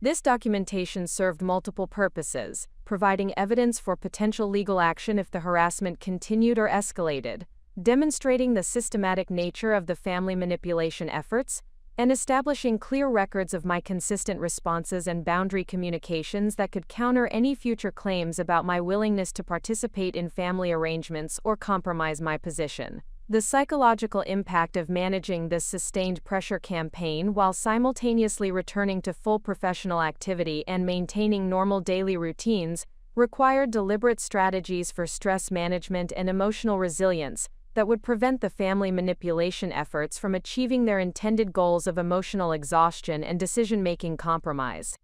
This documentation served multiple purposes, providing evidence for potential legal action if the harassment continued or escalated, demonstrating the systematic nature of the family manipulation efforts, and establishing clear records of my consistent responses and boundary communications that could counter any future claims about my willingness to participate in family arrangements or compromise my position. The psychological impact of managing this sustained pressure campaign while simultaneously returning to full professional activity and maintaining normal daily routines required deliberate strategies for stress management and emotional resilience that would prevent the family manipulation efforts from achieving their intended goals of emotional exhaustion and decision-making compromise.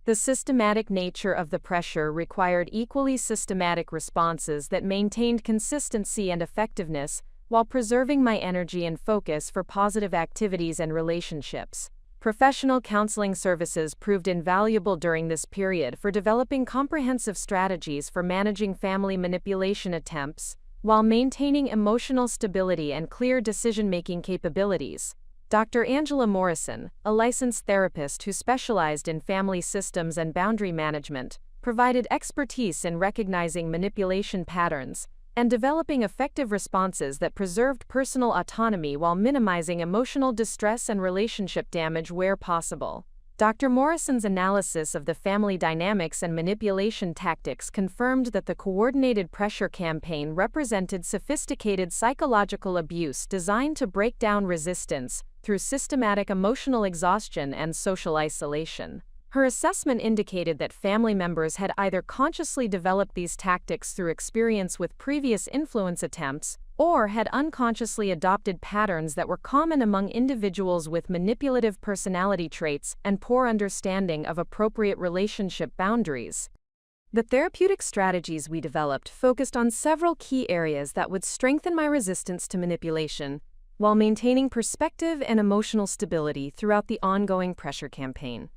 The systematic nature of the pressure required equally systematic responses that maintained consistency and effectiveness while preserving my energy and focus for positive activities and relationships. Professional counseling services proved invaluable during this period for developing comprehensive strategies for managing family manipulation attempts, while maintaining emotional stability and clear decision-making capabilities. Dr. Angela Morrison, a licensed therapist who specialized in family systems and boundary management, provided expertise in recognizing manipulation patterns and developing effective responses that preserved personal autonomy while minimizing emotional distress and relationship damage where possible. Dr. Morrison's analysis of the family dynamics and manipulation tactics confirmed that the coordinated pressure campaign represented sophisticated psychological abuse designed to break down resistance through systematic emotional exhaustion and social isolation. Her assessment indicated that family members had either consciously developed these tactics through experience with previous influence attempts, or had unconsciously adopted patterns that were common among individuals with manipulative personality traits and poor understanding of appropriate relationship boundaries. The therapeutic strategies we developed focused on several key areas that would strengthen my resistance to manipulation, while maintaining perspective and emotional stability throughout the ongoing pressure campaign.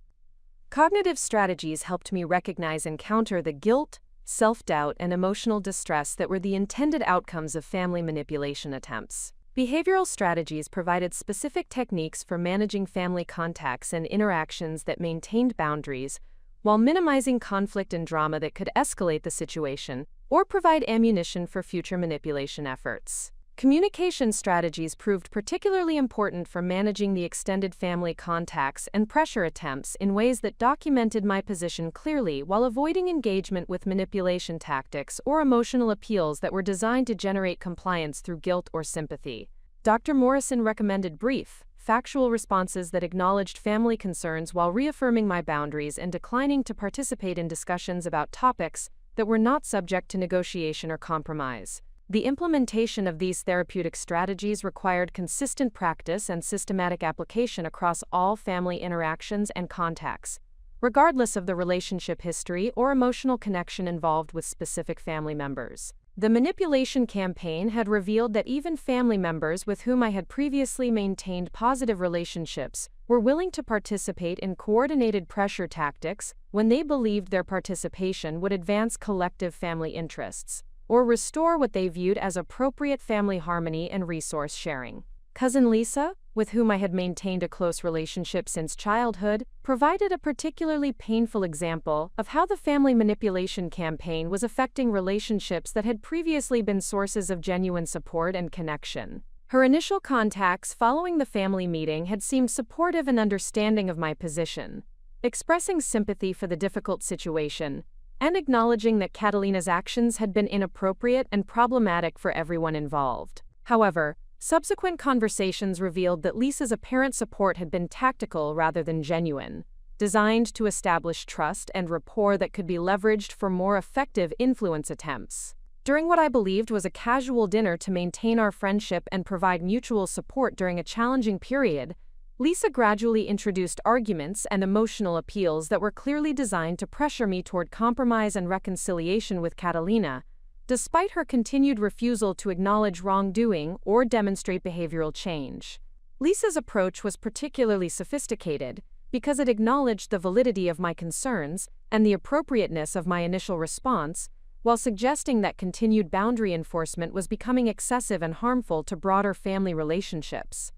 Cognitive strategies helped me recognize and counter the guilt, self-doubt, and emotional distress that were the intended outcomes of family manipulation attempts. Behavioral strategies provided specific techniques for managing family contacts and interactions that maintained boundaries, while minimizing conflict and drama that could escalate the situation or provide ammunition for future manipulation efforts. Communication strategies proved particularly important for managing the extended family contacts and pressure attempts in ways that documented my position clearly while avoiding engagement with manipulation tactics or emotional appeals that were designed to generate compliance through guilt or sympathy. Dr. Morrison recommended brief, factual responses that acknowledged family concerns while reaffirming my boundaries and declining to participate in discussions about topics that were not subject to negotiation or compromise. The implementation of these therapeutic strategies required consistent practice and systematic application across all family interactions and contacts, regardless of the relationship history or emotional connection involved with specific family members. The manipulation campaign had revealed that even family members with whom I had previously maintained positive relationships were willing to participate in coordinated pressure tactics when they believed their participation would advance collective family interests, or restore what they viewed as appropriate family harmony and resource sharing. Cousin Lisa, with whom I had maintained a close relationship since childhood, provided a particularly painful example of how the family manipulation campaign was affecting relationships that had previously been sources of genuine support and connection. Her initial contacts following the family meeting had seemed supportive and understanding of my position, expressing sympathy for the difficult situation, and acknowledging that Catalina's actions had been inappropriate and problematic for everyone involved. However, subsequent conversations revealed that Lisa's apparent support had been tactical rather than genuine, designed to establish trust and rapport that could be leveraged for more effective influence attempts. During what I believed was a casual dinner to maintain our friendship and provide mutual support during a challenging period, Lisa gradually introduced arguments and emotional appeals that were clearly designed to pressure me toward compromise and reconciliation with Catalina, despite her continued refusal to acknowledge wrongdoing or demonstrate behavioral change. Lisa's approach was particularly sophisticated because it acknowledged the validity of my concerns and the appropriateness of my initial response, while suggesting that continued boundary enforcement was becoming excessive and harmful to broader family relationships.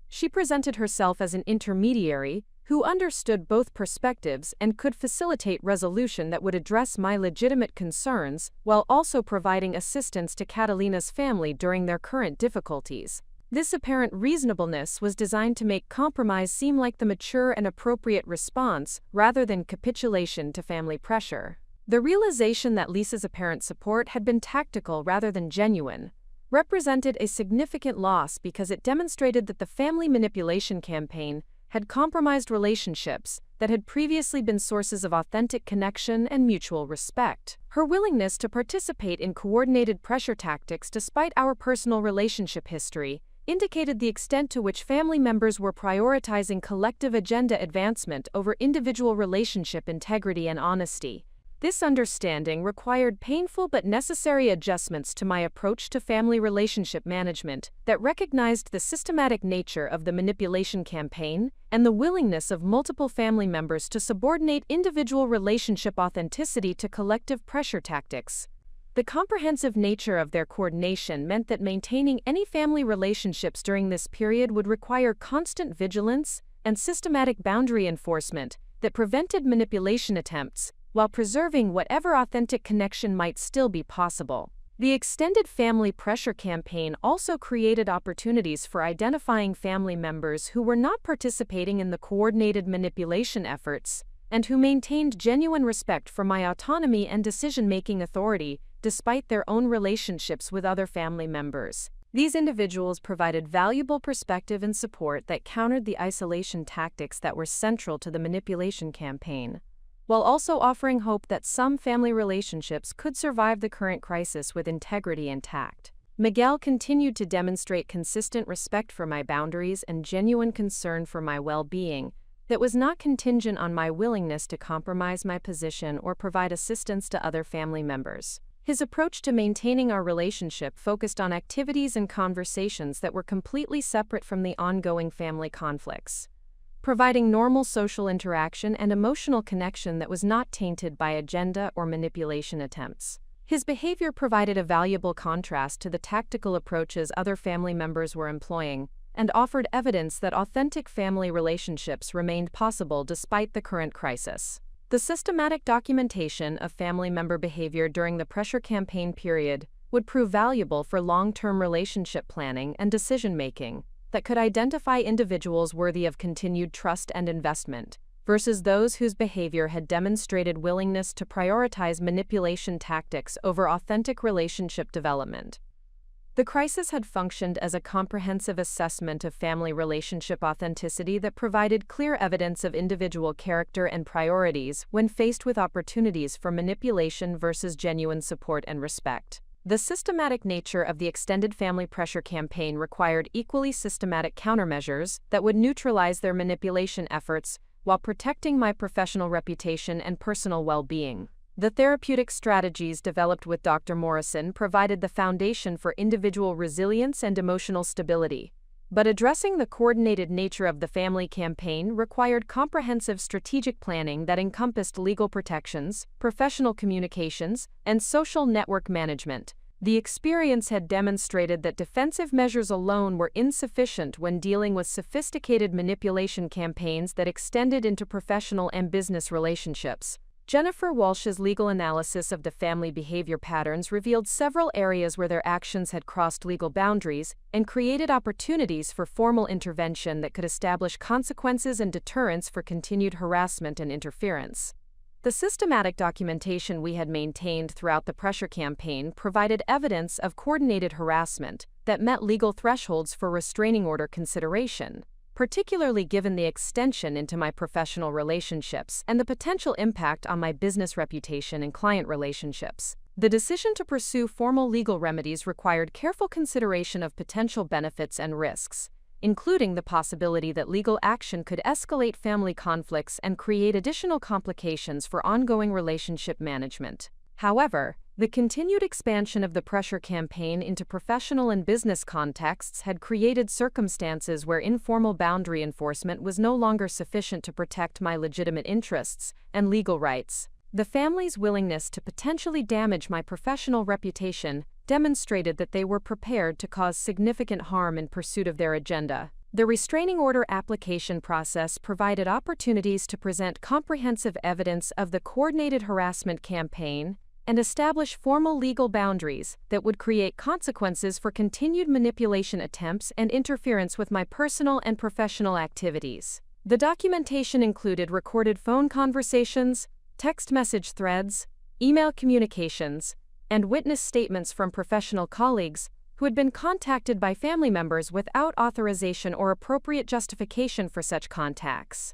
She presented herself as an intermediary who understood both perspectives and could facilitate resolution that would address my legitimate concerns while also providing assistance to Catalina's family during their current difficulties. This apparent reasonableness was designed to make compromise seem like the mature and appropriate response rather than capitulation to family pressure. The realization that Lisa's apparent support had been tactical rather than genuine represented a significant loss because it demonstrated that the family manipulation campaign had compromised relationships that had previously been sources of authentic connection and mutual respect. Her willingness to participate in coordinated pressure tactics despite our personal relationship history indicated the extent to which family members were prioritizing collective agenda advancement over individual relationship integrity and honesty. This understanding required painful but necessary adjustments to my approach to family relationship management that recognized the systematic nature of the manipulation campaign and the willingness of multiple family members to subordinate individual relationship authenticity to collective pressure tactics. The comprehensive nature of their coordination meant that maintaining any family relationships during this period would require constant vigilance and systematic boundary enforcement that prevented manipulation attempts, while preserving whatever authentic connection might still be possible. The extended family pressure campaign also created opportunities for identifying family members who were not participating in the coordinated manipulation efforts and who maintained genuine respect for my autonomy and decision-making authority despite their own relationships with other family members. These individuals provided valuable perspective and support that countered the isolation tactics that were central to the manipulation campaign, while also offering hope that some family relationships could survive the current crisis with integrity and tact. Miguel continued to demonstrate consistent respect for my boundaries and genuine concern for my well-being that was not contingent on my willingness to compromise my position or provide assistance to other family members. His approach to maintaining our relationship focused on activities and conversations that were completely separate from the ongoing family conflicts, providing normal social interaction and emotional connection that was not tainted by agenda or manipulation attempts. His behavior provided a valuable contrast to the tactical approaches other family members were employing, and offered evidence that authentic family relationships remained possible despite the current crisis. The systematic documentation of family member behavior during the pressure campaign period would prove valuable for long-term relationship planning and decision-making that could identify individuals worthy of continued trust and investment, versus those whose behavior had demonstrated willingness to prioritize manipulation tactics over authentic relationship development. The crisis had functioned as a comprehensive assessment of family relationship authenticity that provided clear evidence of individual character and priorities when faced with opportunities for manipulation versus genuine support and respect. The systematic nature of the extended family pressure campaign required equally systematic countermeasures that would neutralize their manipulation efforts while protecting my professional reputation and personal well-being. The therapeutic strategies developed with Dr. Morrison provided the foundation for individual resilience and emotional stability. But addressing the coordinated nature of the family campaign required comprehensive strategic planning that encompassed legal protections, professional communications, and social network management. The experience had demonstrated that defensive measures alone were insufficient when dealing with sophisticated manipulation campaigns that extended into professional and business relationships. Jennifer Walsh's legal analysis of the family behavior patterns revealed several areas where their actions had crossed legal boundaries and created opportunities for formal intervention that could establish consequences and deterrence for continued harassment and interference. The systematic documentation we had maintained throughout the pressure campaign provided evidence of coordinated harassment that met legal thresholds for restraining order consideration, particularly given the extension into my professional relationships and the potential impact on my business reputation and client relationships. The decision to pursue formal legal remedies required careful consideration of potential benefits and risks, including the possibility that legal action could escalate family conflicts and create additional complications for ongoing relationship management. However, the continued expansion of the pressure campaign into professional and business contexts had created circumstances where informal boundary enforcement was no longer sufficient to protect my legitimate interests and legal rights. The family's willingness to potentially damage my professional reputation demonstrated that they were prepared to cause significant harm in pursuit of their agenda. The restraining order application process provided opportunities to present comprehensive evidence of the coordinated harassment campaign and establish formal legal boundaries that would create consequences for continued manipulation attempts and interference with my personal and professional activities. The documentation included recorded phone conversations, text message threads, email communications, and witness statements from professional colleagues who had been contacted by family members without authorization or appropriate justification for such contacts.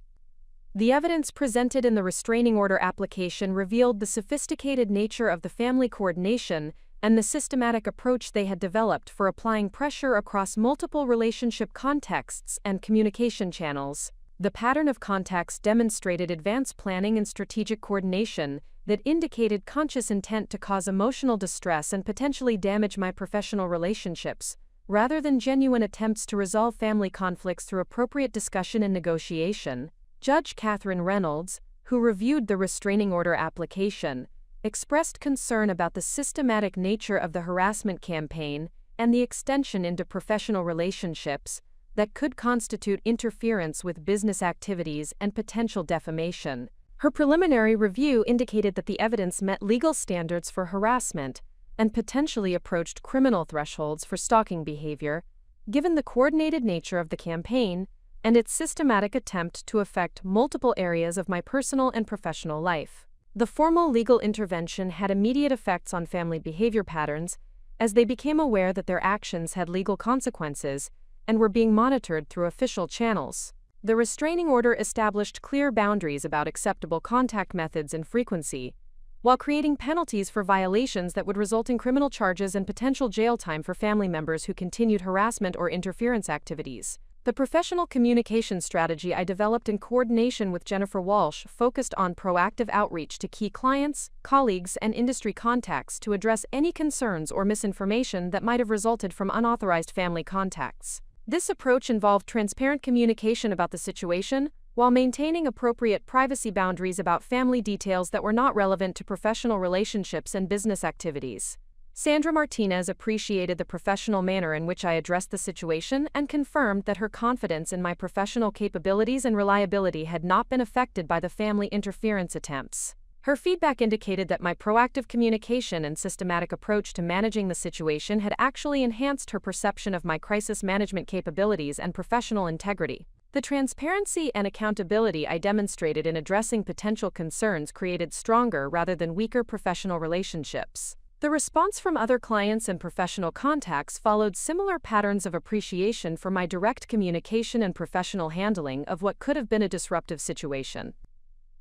The evidence presented in the restraining order application revealed the sophisticated nature of the family coordination and the systematic approach they had developed for applying pressure across multiple relationship contexts and communication channels. The pattern of contacts demonstrated advanced planning and strategic coordination that indicated conscious intent to cause emotional distress and potentially damage my professional relationships, rather than genuine attempts to resolve family conflicts through appropriate discussion and negotiation. Judge Catherine Reynolds, who reviewed the restraining order application, expressed concern about the systematic nature of the harassment campaign and the extension into professional relationships that could constitute interference with business activities and potential defamation. Her preliminary review indicated that the evidence met legal standards for harassment and potentially approached criminal thresholds for stalking behavior, given the coordinated nature of the campaign and its systematic attempt to affect multiple areas of my personal and professional life. The formal legal intervention had immediate effects on family behavior patterns as they became aware that their actions had legal consequences and were being monitored through official channels. The restraining order established clear boundaries about acceptable contact methods and frequency, while creating penalties for violations that would result in criminal charges and potential jail time for family members who continued harassment or interference activities. The professional communication strategy I developed in coordination with Jennifer Walsh focused on proactive outreach to key clients, colleagues, and industry contacts to address any concerns or misinformation that might have resulted from unauthorized family contacts. This approach involved transparent communication about the situation, while maintaining appropriate privacy boundaries about family details that were not relevant to professional relationships and business activities. Sandra Martinez appreciated the professional manner in which I addressed the situation and confirmed that her confidence in my professional capabilities and reliability had not been affected by the family interference attempts. Her feedback indicated that my proactive communication and systematic approach to managing the situation had actually enhanced her perception of my crisis management capabilities and professional integrity. The transparency and accountability I demonstrated in addressing potential concerns created stronger rather than weaker professional relationships. The response from other clients and professional contacts followed similar patterns of appreciation for my direct communication and professional handling of what could have been a disruptive situation.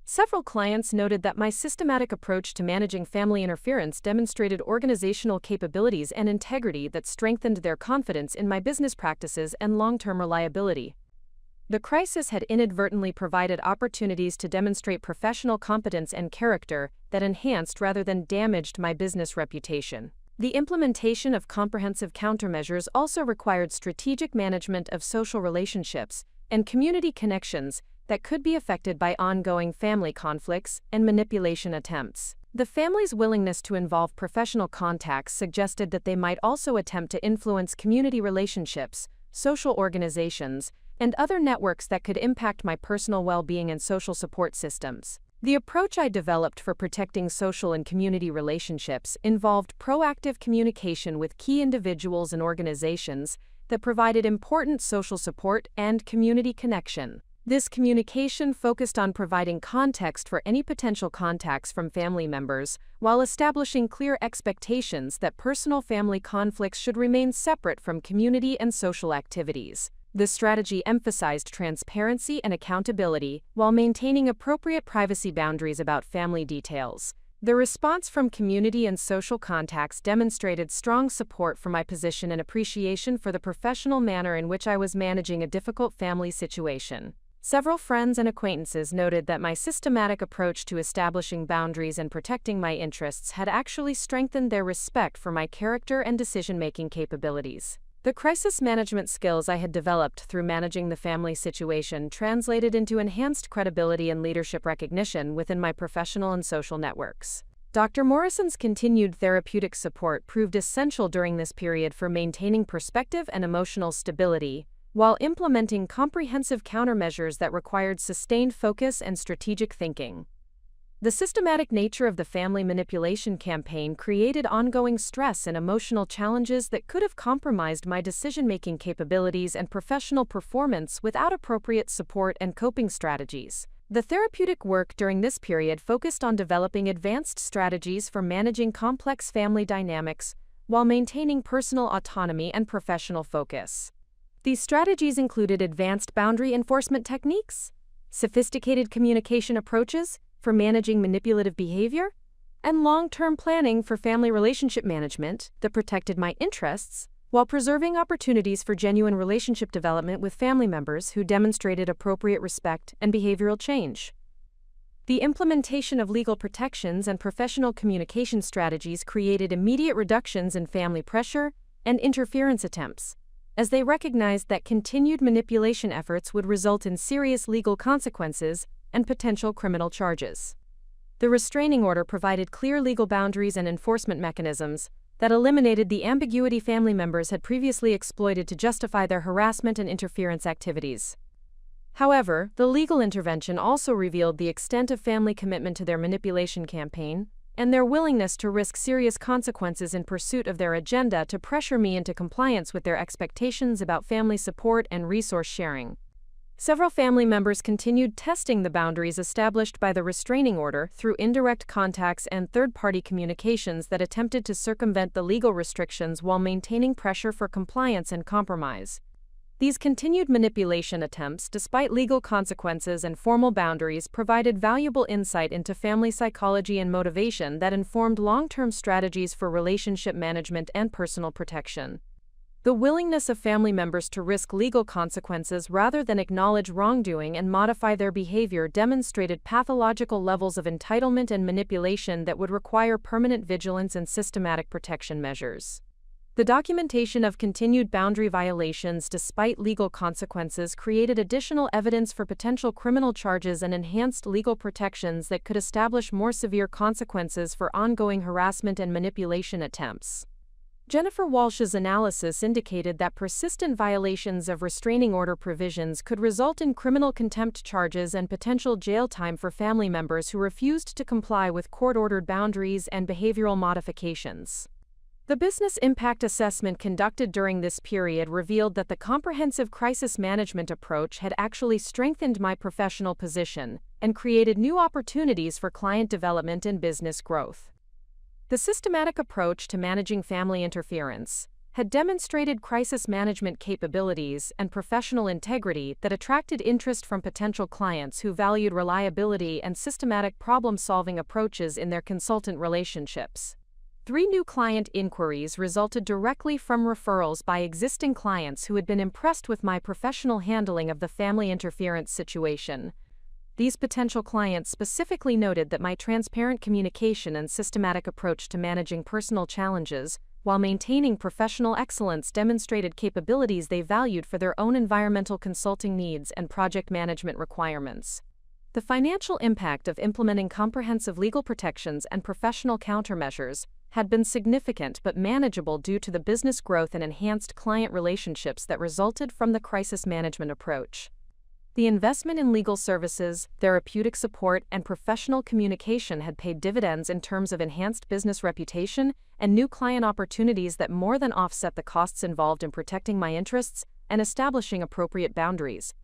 Several clients noted that my systematic approach to managing family interference demonstrated organizational capabilities and integrity that strengthened their confidence in my business practices and long-term reliability. The crisis had inadvertently provided opportunities to demonstrate professional competence and character that enhanced rather than damaged my business reputation. The implementation of comprehensive countermeasures also required strategic management of social relationships and community connections that could be affected by ongoing family conflicts and manipulation attempts. The family's willingness to involve professional contacts suggested that they might also attempt to influence community relationships, social organizations, and other networks that could impact my personal well-being and social support systems. The approach I developed for protecting social and community relationships involved proactive communication with key individuals and organizations that provided important social support and community connection. This communication focused on providing context for any potential contacts from family members, while establishing clear expectations that personal family conflicts should remain separate from community and social activities. This strategy emphasized transparency and accountability while maintaining appropriate privacy boundaries about family details. The response from community and social contacts demonstrated strong support for my position and appreciation for the professional manner in which I was managing a difficult family situation. Several friends and acquaintances noted that my systematic approach to establishing boundaries and protecting my interests had actually strengthened their respect for my character and decision-making capabilities. The crisis management skills I had developed through managing the family situation translated into enhanced credibility and leadership recognition within my professional and social networks. Dr. Morrison's continued therapeutic support proved essential during this period for maintaining perspective and emotional stability, while implementing comprehensive countermeasures that required sustained focus and strategic thinking. The systematic nature of the family manipulation campaign created ongoing stress and emotional challenges that could have compromised my decision-making capabilities and professional performance without appropriate support and coping strategies. The therapeutic work during this period focused on developing advanced strategies for managing complex family dynamics while maintaining personal autonomy and professional focus. These strategies included advanced boundary enforcement techniques, sophisticated communication approaches for managing manipulative behavior, and long-term planning for family relationship management that protected my interests while preserving opportunities for genuine relationship development with family members who demonstrated appropriate respect and behavioral change. The implementation of legal protections and professional communication strategies created immediate reductions in family pressure and interference attempts, as they recognized that continued manipulation efforts would result in serious legal consequences and potential criminal charges. The restraining order provided clear legal boundaries and enforcement mechanisms that eliminated the ambiguity family members had previously exploited to justify their harassment and interference activities. However, the legal intervention also revealed the extent of family commitment to their manipulation campaign and their willingness to risk serious consequences in pursuit of their agenda to pressure me into compliance with their expectations about family support and resource sharing. Several family members continued testing the boundaries established by the restraining order through indirect contacts and third-party communications that attempted to circumvent the legal restrictions while maintaining pressure for compliance and compromise. These continued manipulation attempts, despite legal consequences and formal boundaries, provided valuable insight into family psychology and motivation that informed long-term strategies for relationship management and personal protection. The willingness of family members to risk legal consequences rather than acknowledge wrongdoing and modify their behavior demonstrated pathological levels of entitlement and manipulation that would require permanent vigilance and systematic protection measures. The documentation of continued boundary violations despite legal consequences created additional evidence for potential criminal charges and enhanced legal protections that could establish more severe consequences for ongoing harassment and manipulation attempts. Jennifer Walsh's analysis indicated that persistent violations of restraining order provisions could result in criminal contempt charges and potential jail time for family members who refused to comply with court-ordered boundaries and behavioral modifications. The business impact assessment conducted during this period revealed that the comprehensive crisis management approach had actually strengthened my professional position and created new opportunities for client development and business growth. The systematic approach to managing family interference had demonstrated crisis management capabilities and professional integrity that attracted interest from potential clients who valued reliability and systematic problem-solving approaches in their consultant relationships. 3 new client inquiries resulted directly from referrals by existing clients who had been impressed with my professional handling of the family interference situation. These potential clients specifically noted that my transparent communication and systematic approach to managing personal challenges while maintaining professional excellence demonstrated capabilities they valued for their own environmental consulting needs and project management requirements. The financial impact of implementing comprehensive legal protections and professional countermeasures had been significant but manageable due to the business growth and enhanced client relationships that resulted from the crisis management approach. The investment in legal services, therapeutic support, and professional communication had paid dividends in terms of enhanced business reputation and new client opportunities that more than offset the costs involved in protecting my interests and establishing appropriate boundaries.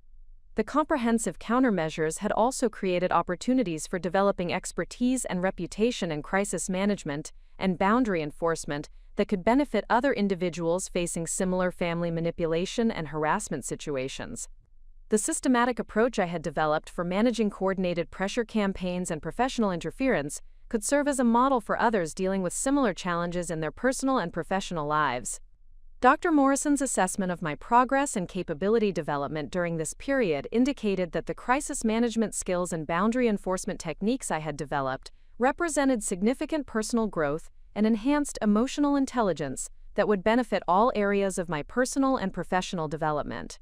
The comprehensive countermeasures had also created opportunities for developing expertise and reputation in crisis management and boundary enforcement that could benefit other individuals facing similar family manipulation and harassment situations. The systematic approach I had developed for managing coordinated pressure campaigns and professional interference could serve as a model for others dealing with similar challenges in their personal and professional lives. Dr. Morrison's assessment of my progress and capability development during this period indicated that the crisis management skills and boundary enforcement techniques I had developed represented significant personal growth and enhanced emotional intelligence that would benefit all areas of my personal and professional development.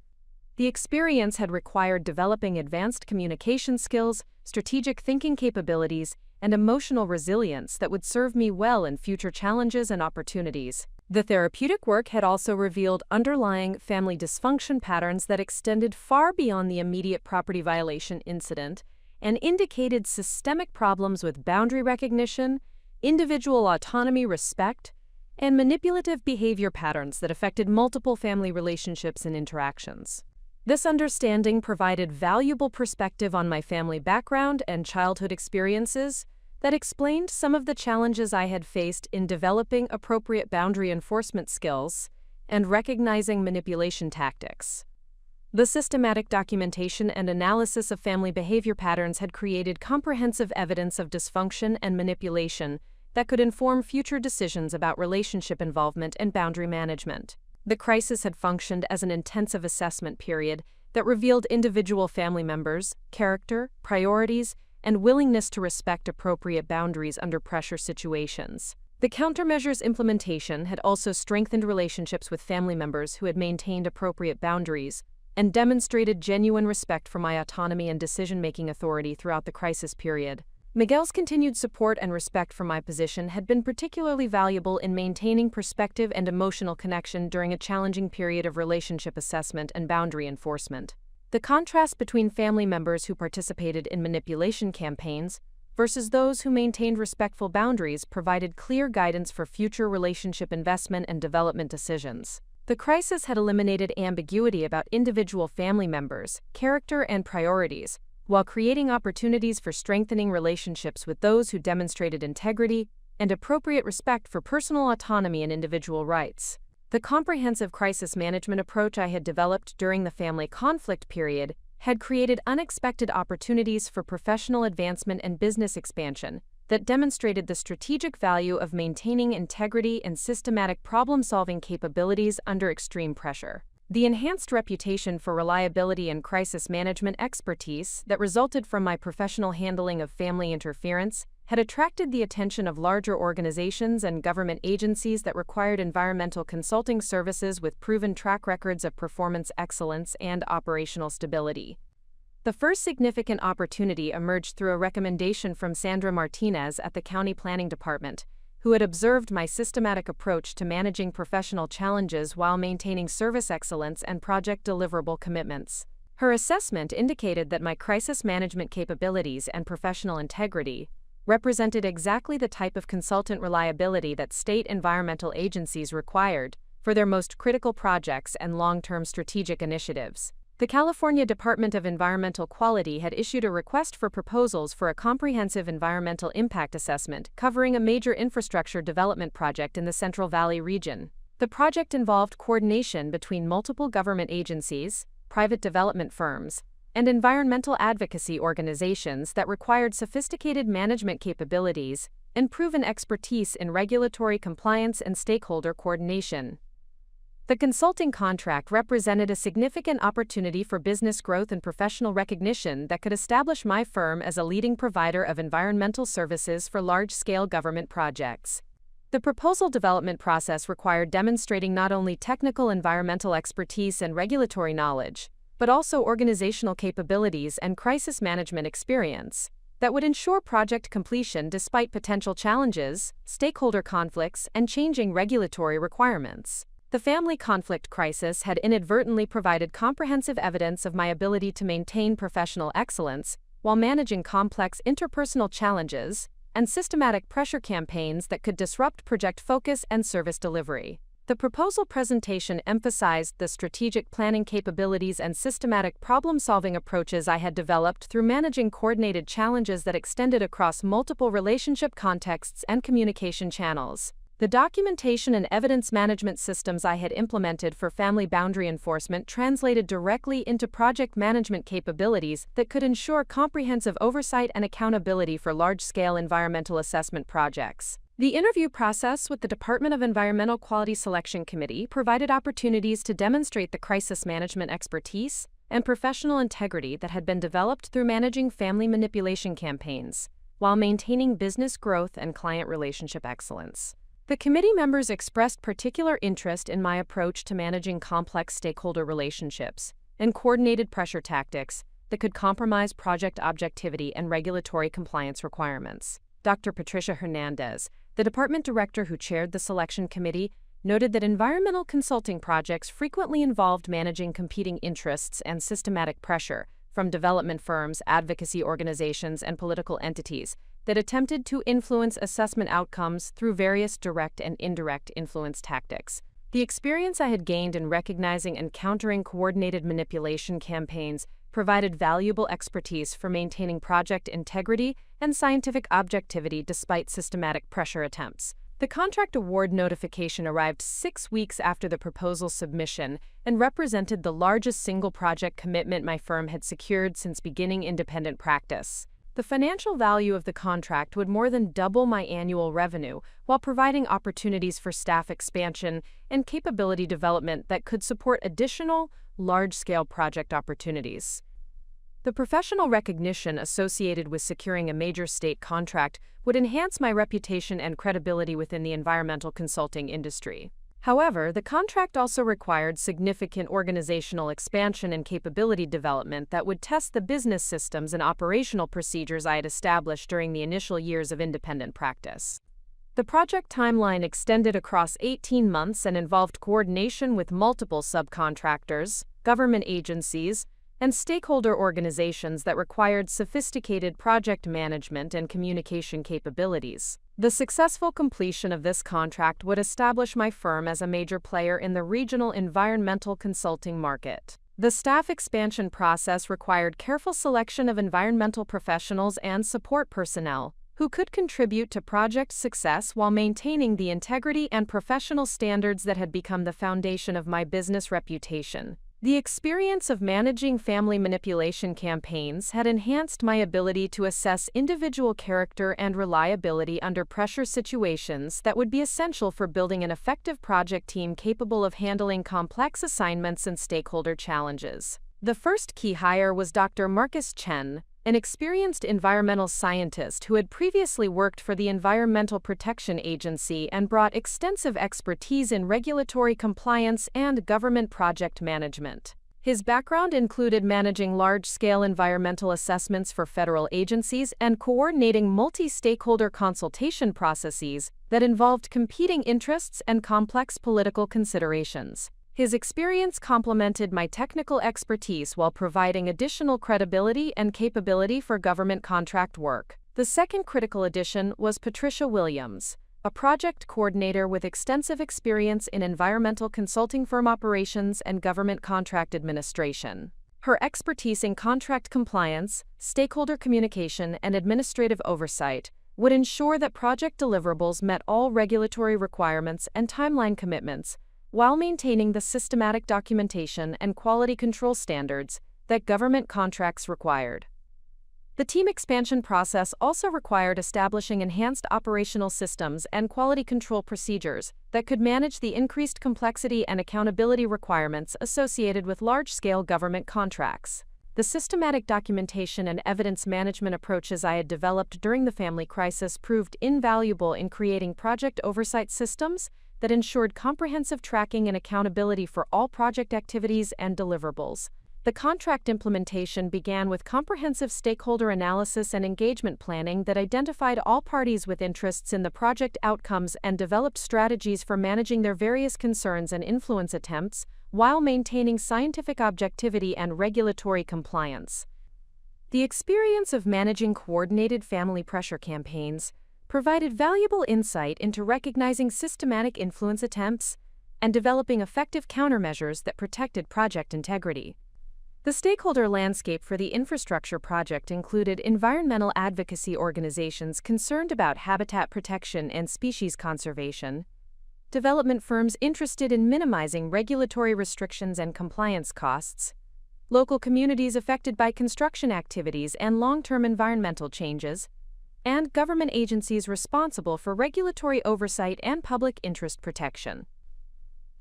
The experience had required developing advanced communication skills, strategic thinking capabilities, and emotional resilience that would serve me well in future challenges and opportunities. The therapeutic work had also revealed underlying family dysfunction patterns that extended far beyond the immediate property violation incident and indicated systemic problems with boundary recognition, individual autonomy respect, and manipulative behavior patterns that affected multiple family relationships and interactions. This understanding provided valuable perspective on my family background and childhood experiences that explained some of the challenges I had faced in developing appropriate boundary enforcement skills and recognizing manipulation tactics. The systematic documentation and analysis of family behavior patterns had created comprehensive evidence of dysfunction and manipulation that could inform future decisions about relationship involvement and boundary management. The crisis had functioned as an intensive assessment period that revealed individual family members' character, priorities, and willingness to respect appropriate boundaries under pressure situations. The countermeasures implementation had also strengthened relationships with family members who had maintained appropriate boundaries and demonstrated genuine respect for my autonomy and decision-making authority throughout the crisis period. Miguel's continued support and respect for my position had been particularly valuable in maintaining perspective and emotional connection during a challenging period of relationship assessment and boundary enforcement. The contrast between family members who participated in manipulation campaigns versus those who maintained respectful boundaries provided clear guidance for future relationship investment and development decisions. The crisis had eliminated ambiguity about individual family members, character, and priorities, while creating opportunities for strengthening relationships with those who demonstrated integrity and appropriate respect for personal autonomy and individual rights. The comprehensive crisis management approach I had developed during the family conflict period had created unexpected opportunities for professional advancement and business expansion that demonstrated the strategic value of maintaining integrity and systematic problem-solving capabilities under extreme pressure. The enhanced reputation for reliability and crisis management expertise that resulted from my professional handling of family interference had attracted the attention of larger organizations and government agencies that required environmental consulting services with proven track records of performance excellence and operational stability. The first significant opportunity emerged through a recommendation from Sandra Martinez at the County Planning Department, who had observed my systematic approach to managing professional challenges while maintaining service excellence and project deliverable commitments. Her assessment indicated that my crisis management capabilities and professional integrity represented exactly the type of consultant reliability that state environmental agencies required for their most critical projects and long-term strategic initiatives. The California Department of Environmental Quality had issued a request for proposals for a comprehensive environmental impact assessment covering a major infrastructure development project in the Central Valley region. The project involved coordination between multiple government agencies, private development firms, and environmental advocacy organizations that required sophisticated management capabilities and proven expertise in regulatory compliance and stakeholder coordination. The consulting contract represented a significant opportunity for business growth and professional recognition that could establish my firm as a leading provider of environmental services for large-scale government projects. The proposal development process required demonstrating not only technical environmental expertise and regulatory knowledge, but also organizational capabilities and crisis management experience that would ensure project completion despite potential challenges, stakeholder conflicts, and changing regulatory requirements. The family conflict crisis had inadvertently provided comprehensive evidence of my ability to maintain professional excellence while managing complex interpersonal challenges and systematic pressure campaigns that could disrupt project focus and service delivery. The proposal presentation emphasized the strategic planning capabilities and systematic problem-solving approaches I had developed through managing coordinated challenges that extended across multiple relationship contexts and communication channels. The documentation and evidence management systems I had implemented for family boundary enforcement translated directly into project management capabilities that could ensure comprehensive oversight and accountability for large-scale environmental assessment projects. The interview process with the Department of Environmental Quality Selection Committee provided opportunities to demonstrate the crisis management expertise and professional integrity that had been developed through managing family manipulation campaigns, while maintaining business growth and client relationship excellence. The committee members expressed particular interest in my approach to managing complex stakeholder relationships and coordinated pressure tactics that could compromise project objectivity and regulatory compliance requirements. Dr. Patricia Hernandez, the department director who chaired the selection committee, noted that environmental consulting projects frequently involved managing competing interests and systematic pressure from development firms, advocacy organizations, and political entities that attempted to influence assessment outcomes through various direct and indirect influence tactics. The experience I had gained in recognizing and countering coordinated manipulation campaigns provided valuable expertise for maintaining project integrity and scientific objectivity despite systematic pressure attempts. The contract award notification arrived 6 weeks after the proposal submission and represented the largest single project commitment my firm had secured since beginning independent practice. The financial value of the contract would more than double my annual revenue while providing opportunities for staff expansion and capability development that could support additional, large-scale project opportunities. The professional recognition associated with securing a major state contract would enhance my reputation and credibility within the environmental consulting industry. However, the contract also required significant organizational expansion and capability development that would test the business systems and operational procedures I had established during the initial years of independent practice. The project timeline extended across 18 months and involved coordination with multiple subcontractors, government agencies, and stakeholder organizations that required sophisticated project management and communication capabilities. The successful completion of this contract would establish my firm as a major player in the regional environmental consulting market. The staff expansion process required careful selection of environmental professionals and support personnel who could contribute to project success while maintaining the integrity and professional standards that had become the foundation of my business reputation. The experience of managing family manipulation campaigns had enhanced my ability to assess individual character and reliability under pressure situations that would be essential for building an effective project team capable of handling complex assignments and stakeholder challenges. The first key hire was Dr. Marcus Chen, an experienced environmental scientist who had previously worked for the Environmental Protection Agency and brought extensive expertise in regulatory compliance and government project management. His background included managing large-scale environmental assessments for federal agencies and coordinating multi-stakeholder consultation processes that involved competing interests and complex political considerations. His experience complemented my technical expertise while providing additional credibility and capability for government contract work. The second critical addition was Patricia Williams, a project coordinator with extensive experience in environmental consulting firm operations and government contract administration. Her expertise in contract compliance, stakeholder communication, and administrative oversight would ensure that project deliverables met all regulatory requirements and timeline commitments, while maintaining the systematic documentation and quality control standards that government contracts required. The team expansion process also required establishing enhanced operational systems and quality control procedures that could manage the increased complexity and accountability requirements associated with large-scale government contracts. The systematic documentation and evidence management approaches I had developed during the family crisis proved invaluable in creating project oversight systems that ensured comprehensive tracking and accountability for all project activities and deliverables. The contract implementation began with comprehensive stakeholder analysis and engagement planning that identified all parties with interests in the project outcomes and developed strategies for managing their various concerns and influence attempts while maintaining scientific objectivity and regulatory compliance. The experience of managing coordinated family pressure campaigns provided valuable insight into recognizing systematic influence attempts and developing effective countermeasures that protected project integrity. The stakeholder landscape for the infrastructure project included environmental advocacy organizations concerned about habitat protection and species conservation, development firms interested in minimizing regulatory restrictions and compliance costs, local communities affected by construction activities and long-term environmental changes, and government agencies responsible for regulatory oversight and public interest protection.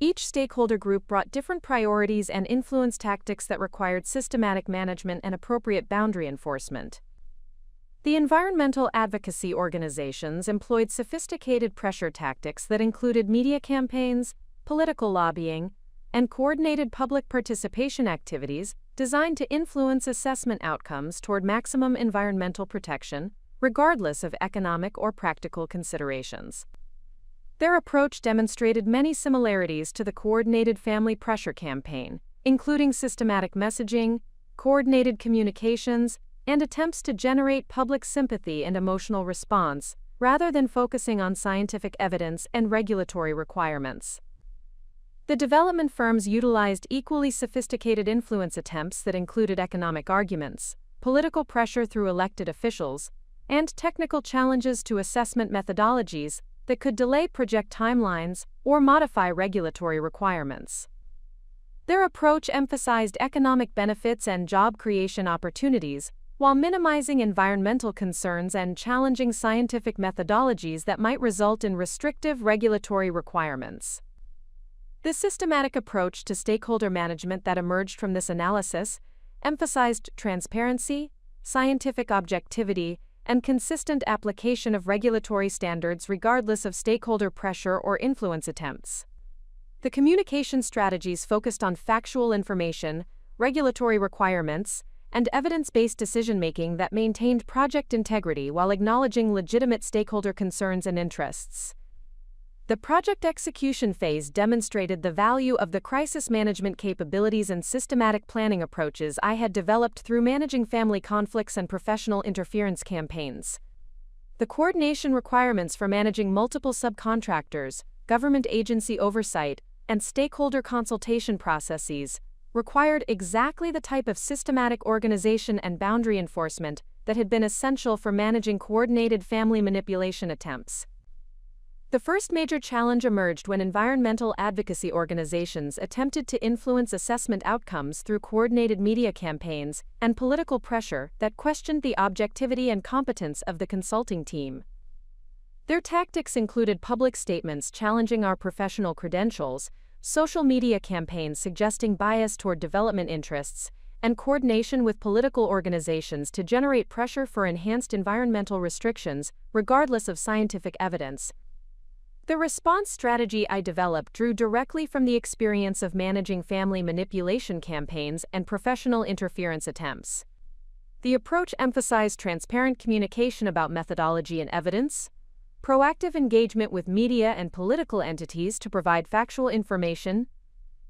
Each stakeholder group brought different priorities and influence tactics that required systematic management and appropriate boundary enforcement. The environmental advocacy organizations employed sophisticated pressure tactics that included media campaigns, political lobbying, and coordinated public participation activities designed to influence assessment outcomes toward maximum environmental protection, regardless of economic or practical considerations. Their approach demonstrated many similarities to the coordinated family pressure campaign, including systematic messaging, coordinated communications, and attempts to generate public sympathy and emotional response, rather than focusing on scientific evidence and regulatory requirements. The development firms utilized equally sophisticated influence attempts that included economic arguments, political pressure through elected officials, and technical challenges to assessment methodologies that could delay project timelines or modify regulatory requirements. Their approach emphasized economic benefits and job creation opportunities, while minimizing environmental concerns and challenging scientific methodologies that might result in restrictive regulatory requirements. The systematic approach to stakeholder management that emerged from this analysis emphasized transparency, scientific objectivity, and consistent application of regulatory standards regardless of stakeholder pressure or influence attempts. The communication strategies focused on factual information, regulatory requirements, and evidence-based decision-making that maintained project integrity while acknowledging legitimate stakeholder concerns and interests. The project execution phase demonstrated the value of the crisis management capabilities and systematic planning approaches I had developed through managing family conflicts and professional interference campaigns. The coordination requirements for managing multiple subcontractors, government agency oversight, and stakeholder consultation processes required exactly the type of systematic organization and boundary enforcement that had been essential for managing coordinated family manipulation attempts. The first major challenge emerged when environmental advocacy organizations attempted to influence assessment outcomes through coordinated media campaigns and political pressure that questioned the objectivity and competence of the consulting team. Their tactics included public statements challenging our professional credentials, social media campaigns suggesting bias toward development interests, and coordination with political organizations to generate pressure for enhanced environmental restrictions, regardless of scientific evidence. The response strategy I developed drew directly from the experience of managing family manipulation campaigns and professional interference attempts. The approach emphasized transparent communication about methodology and evidence, proactive engagement with media and political entities to provide factual information,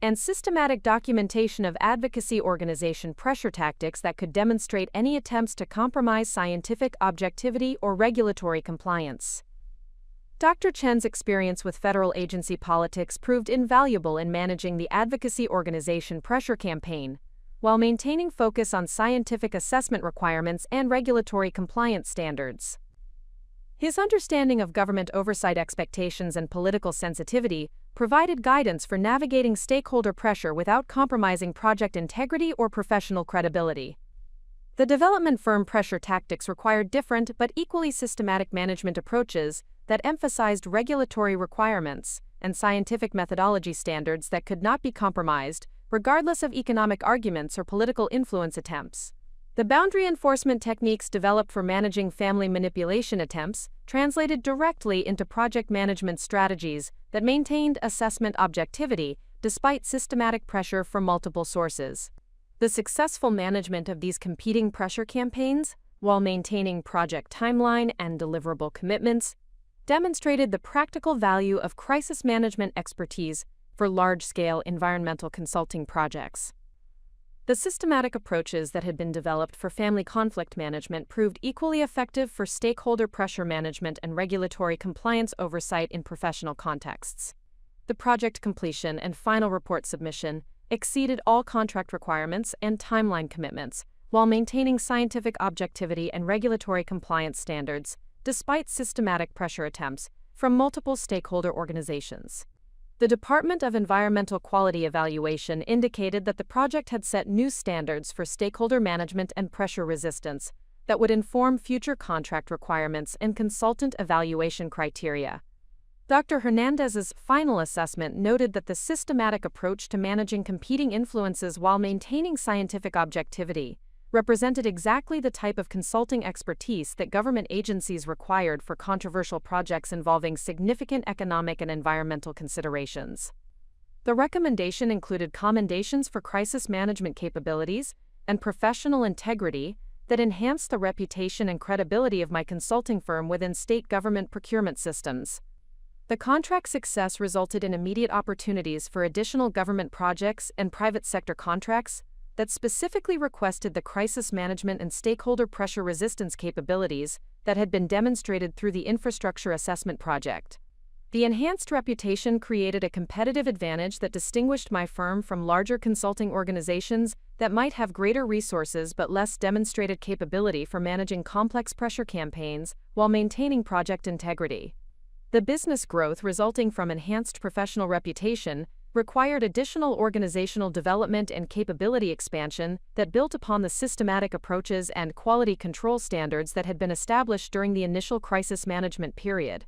and systematic documentation of advocacy organization pressure tactics that could demonstrate any attempts to compromise scientific objectivity or regulatory compliance. Dr. Chen's experience with federal agency politics proved invaluable in managing the advocacy organization pressure campaign, while maintaining focus on scientific assessment requirements and regulatory compliance standards. His understanding of government oversight expectations and political sensitivity provided guidance for navigating stakeholder pressure without compromising project integrity or professional credibility. The development firm pressure tactics required different but equally systematic management approaches that emphasized regulatory requirements and scientific methodology standards that could not be compromised, regardless of economic arguments or political influence attempts. The boundary enforcement techniques developed for managing family manipulation attempts translated directly into project management strategies that maintained assessment objectivity despite systematic pressure from multiple sources. The successful management of these competing pressure campaigns, while maintaining project timeline and deliverable commitments, demonstrated the practical value of crisis management expertise for large-scale environmental consulting projects. The systematic approaches that had been developed for family conflict management proved equally effective for stakeholder pressure management and regulatory compliance oversight in professional contexts. The project completion and final report submission exceeded all contract requirements and timeline commitments, while maintaining scientific objectivity and regulatory compliance standards, despite systematic pressure attempts from multiple stakeholder organizations. The Department of Environmental Quality Evaluation indicated that the project had set new standards for stakeholder management and pressure resistance that would inform future contract requirements and consultant evaluation criteria. Dr. Hernandez's final assessment noted that the systematic approach to managing competing influences while maintaining scientific objectivity represented exactly the type of consulting expertise that government agencies required for controversial projects involving significant economic and environmental considerations. The recommendation included commendations for crisis management capabilities and professional integrity that enhanced the reputation and credibility of my consulting firm within state government procurement systems. The contract success resulted in immediate opportunities for additional government projects and private sector contracts that specifically requested the crisis management and stakeholder pressure resistance capabilities that had been demonstrated through the infrastructure assessment project. The enhanced reputation created a competitive advantage that distinguished my firm from larger consulting organizations that might have greater resources but less demonstrated capability for managing complex pressure campaigns while maintaining project integrity. The business growth resulting from enhanced professional reputation required additional organizational development and capability expansion that built upon the systematic approaches and quality control standards that had been established during the initial crisis management period.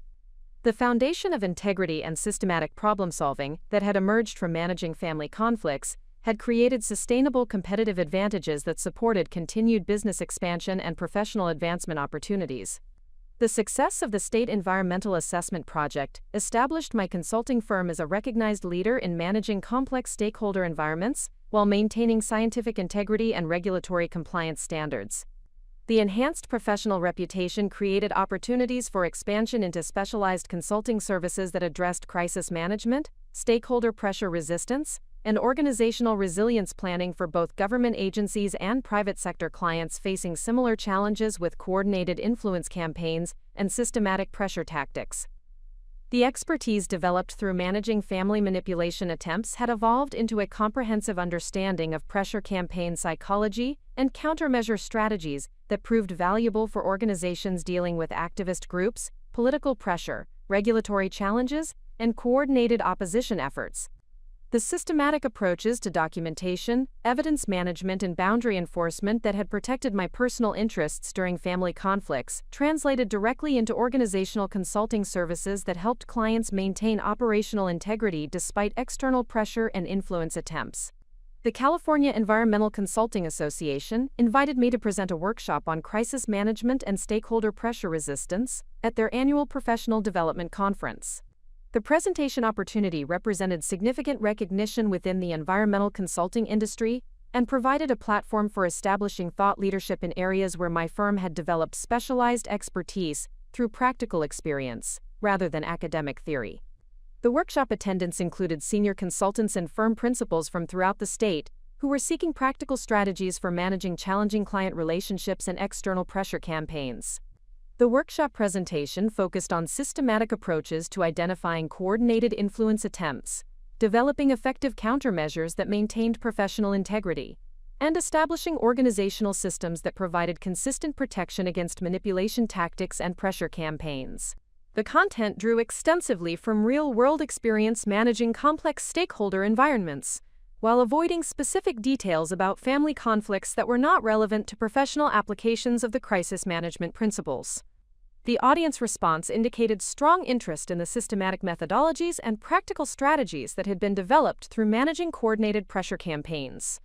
The foundation of integrity and systematic problem-solving that had emerged from managing family conflicts had created sustainable competitive advantages that supported continued business expansion and professional advancement opportunities. The success of the State Environmental Assessment Project established my consulting firm as a recognized leader in managing complex stakeholder environments while maintaining scientific integrity and regulatory compliance standards. The enhanced professional reputation created opportunities for expansion into specialized consulting services that addressed crisis management, stakeholder pressure resistance, and organizational resilience planning for both government agencies and private sector clients facing similar challenges with coordinated influence campaigns and systematic pressure tactics. The expertise developed through managing family manipulation attempts had evolved into a comprehensive understanding of pressure campaign psychology and countermeasure strategies that proved valuable for organizations dealing with activist groups, political pressure, regulatory challenges, and coordinated opposition efforts. The systematic approaches to documentation, evidence management, and boundary enforcement that had protected my personal interests during family conflicts translated directly into organizational consulting services that helped clients maintain operational integrity despite external pressure and influence attempts. The California Environmental Consulting Association invited me to present a workshop on crisis management and stakeholder pressure resistance at their annual professional development conference. The presentation opportunity represented significant recognition within the environmental consulting industry and provided a platform for establishing thought leadership in areas where my firm had developed specialized expertise through practical experience, rather than academic theory. The workshop attendants included senior consultants and firm principals from throughout the state who were seeking practical strategies for managing challenging client relationships and external pressure campaigns. The workshop presentation focused on systematic approaches to identifying coordinated influence attempts, developing effective countermeasures that maintained professional integrity, and establishing organizational systems that provided consistent protection against manipulation tactics and pressure campaigns. The content drew extensively from real-world experience managing complex stakeholder environments, while avoiding specific details about family conflicts that were not relevant to professional applications of the crisis management principles. The audience response indicated strong interest in the systematic methodologies and practical strategies that had been developed through managing coordinated pressure campaigns.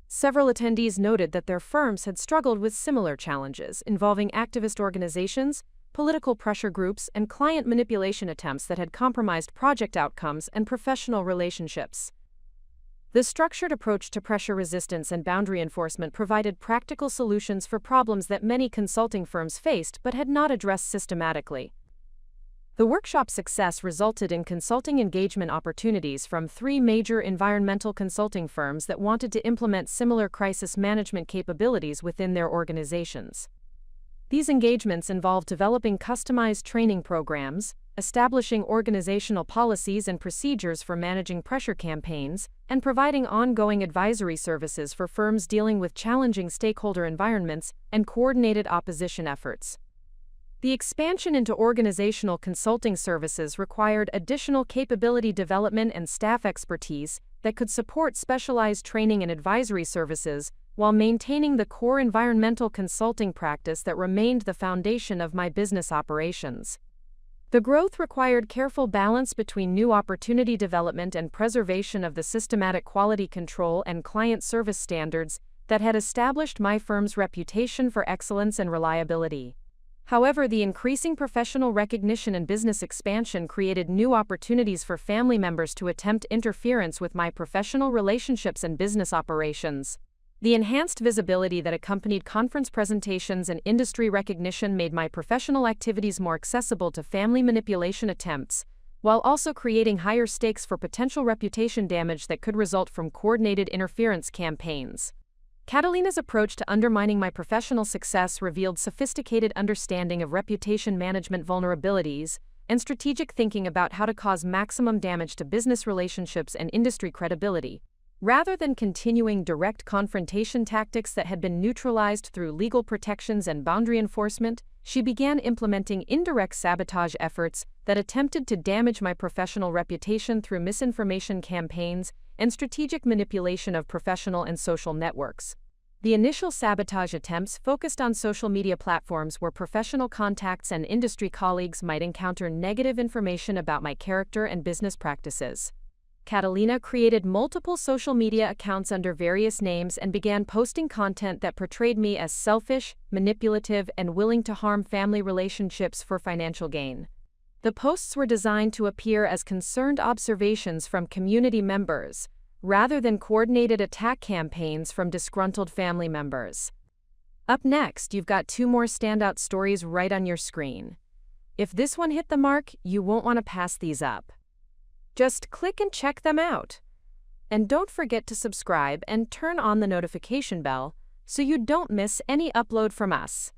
Several attendees noted that their firms had struggled with similar challenges involving activist organizations, political pressure groups, and client manipulation attempts that had compromised project outcomes and professional relationships. The structured approach to pressure resistance and boundary enforcement provided practical solutions for problems that many consulting firms faced but had not addressed systematically. The workshop's success resulted in consulting engagement opportunities from 3 major environmental consulting firms that wanted to implement similar crisis management capabilities within their organizations. These engagements involved developing customized training programs, establishing organizational policies and procedures for managing pressure campaigns, and providing ongoing advisory services for firms dealing with challenging stakeholder environments and coordinated opposition efforts. The expansion into organizational consulting services required additional capability development and staff expertise that could support specialized training and advisory services while maintaining the core environmental consulting practice that remained the foundation of my business operations. The growth required careful balance between new opportunity development and preservation of the systematic quality control and client service standards that had established my firm's reputation for excellence and reliability. However, the increasing professional recognition and business expansion created new opportunities for family members to attempt interference with my professional relationships and business operations. The enhanced visibility that accompanied conference presentations and industry recognition made my professional activities more accessible to family manipulation attempts, while also creating higher stakes for potential reputation damage that could result from coordinated interference campaigns. Catalina's approach to undermining my professional success revealed sophisticated understanding of reputation management vulnerabilities and strategic thinking about how to cause maximum damage to business relationships and industry credibility. Rather than continuing direct confrontation tactics that had been neutralized through legal protections and boundary enforcement, she began implementing indirect sabotage efforts that attempted to damage my professional reputation through misinformation campaigns and strategic manipulation of professional and social networks. The initial sabotage attempts focused on social media platforms where professional contacts and industry colleagues might encounter negative information about my character and business practices. Catalina created multiple social media accounts under various names and began posting content that portrayed me as selfish, manipulative, and willing to harm family relationships for financial gain. The posts were designed to appear as concerned observations from community members, rather than coordinated attack campaigns from disgruntled family members. Up next, you've got 2 more standout stories right on your screen. If this one hit the mark, you won't want to pass these up. Just click and check them out. And don't forget to subscribe and turn on the notification bell so you don't miss any upload from us.